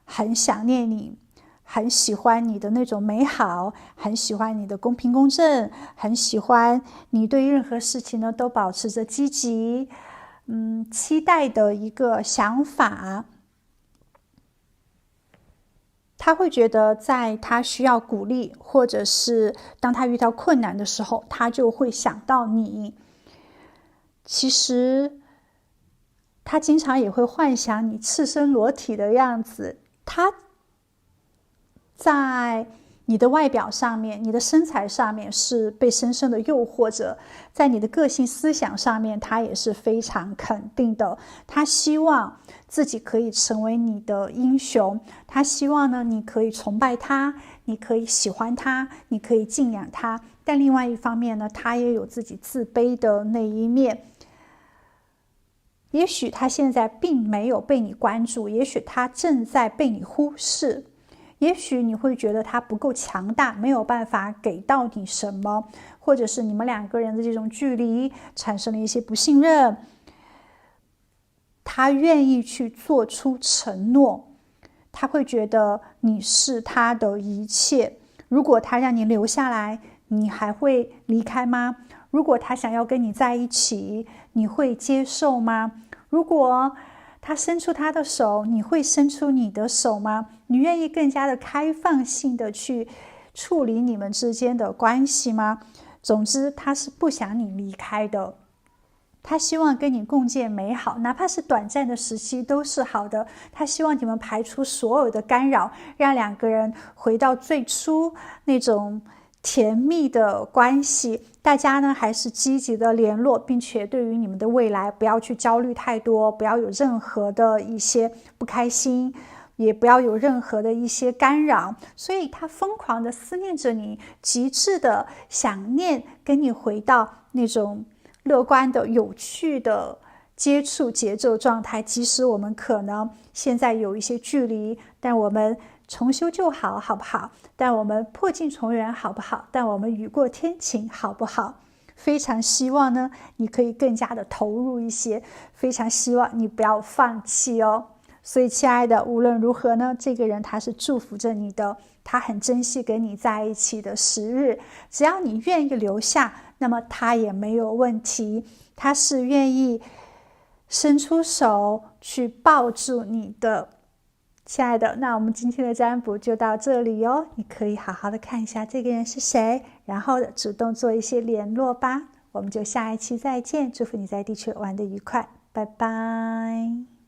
很想念你，很喜欢你的那种美好，很喜欢你的公平公正，很喜欢你对任何事情呢都保持着积极期待的一个想法。他会觉得在他需要鼓励，或者是当他遇到困难的时候，他就会想到你。其实他经常也会幻想你赤身裸体的样子，他在你的外表上面，你的身材上面是被深深的诱惑着，在你的个性思想上面，他也是非常肯定的。他希望自己可以成为你的英雄，他希望呢，你可以崇拜他，你可以喜欢他，你可以敬仰他。但另外一方面呢，他也有自己自卑的那一面。也许他现在并没有被你关注，也许他正在被你忽视。也许你会觉得他不够强大，没有办法给到你什么，或者是你们两个人的这种距离产生了一些不信任。他愿意去做出承诺，他会觉得你是他的一切。如果他让你留下来，你还会离开吗？如果他想要跟你在一起，你会接受吗？如果他伸出他的手，你会伸出你的手吗？你愿意更加的开放性的去处理你们之间的关系吗？总之，他是不想你离开的，他希望跟你共建美好，哪怕是短暂的时期都是好的。他希望你们排除所有的干扰，让两个人回到最初那种甜蜜的关系。大家呢还是积极的联络，并且对于你们的未来不要去焦虑太多，不要有任何的一些不开心，也不要有任何的一些干扰。所以他疯狂的思念着你，极致的想念跟你回到那种乐观的有趣的接触节奏状态。即使我们可能现在有一些距离，但我们重修旧好，好不好？但我们破镜重圆，好不好？但我们雨过天晴，好不好？非常希望呢，你可以更加的投入一些，非常希望你不要放弃哦。所以亲爱的，无论如何呢，这个人他是祝福着你的，他很珍惜跟你在一起的时日。只要你愿意留下，那么他也没有问题，他是愿意伸出手去抱住你的。亲爱的，那我们今天的占卜就到这里哦。你可以好好的看一下这个人是谁，然后主动做一些联络吧。我们就下一期再见，祝福你在地球玩得愉快，拜拜。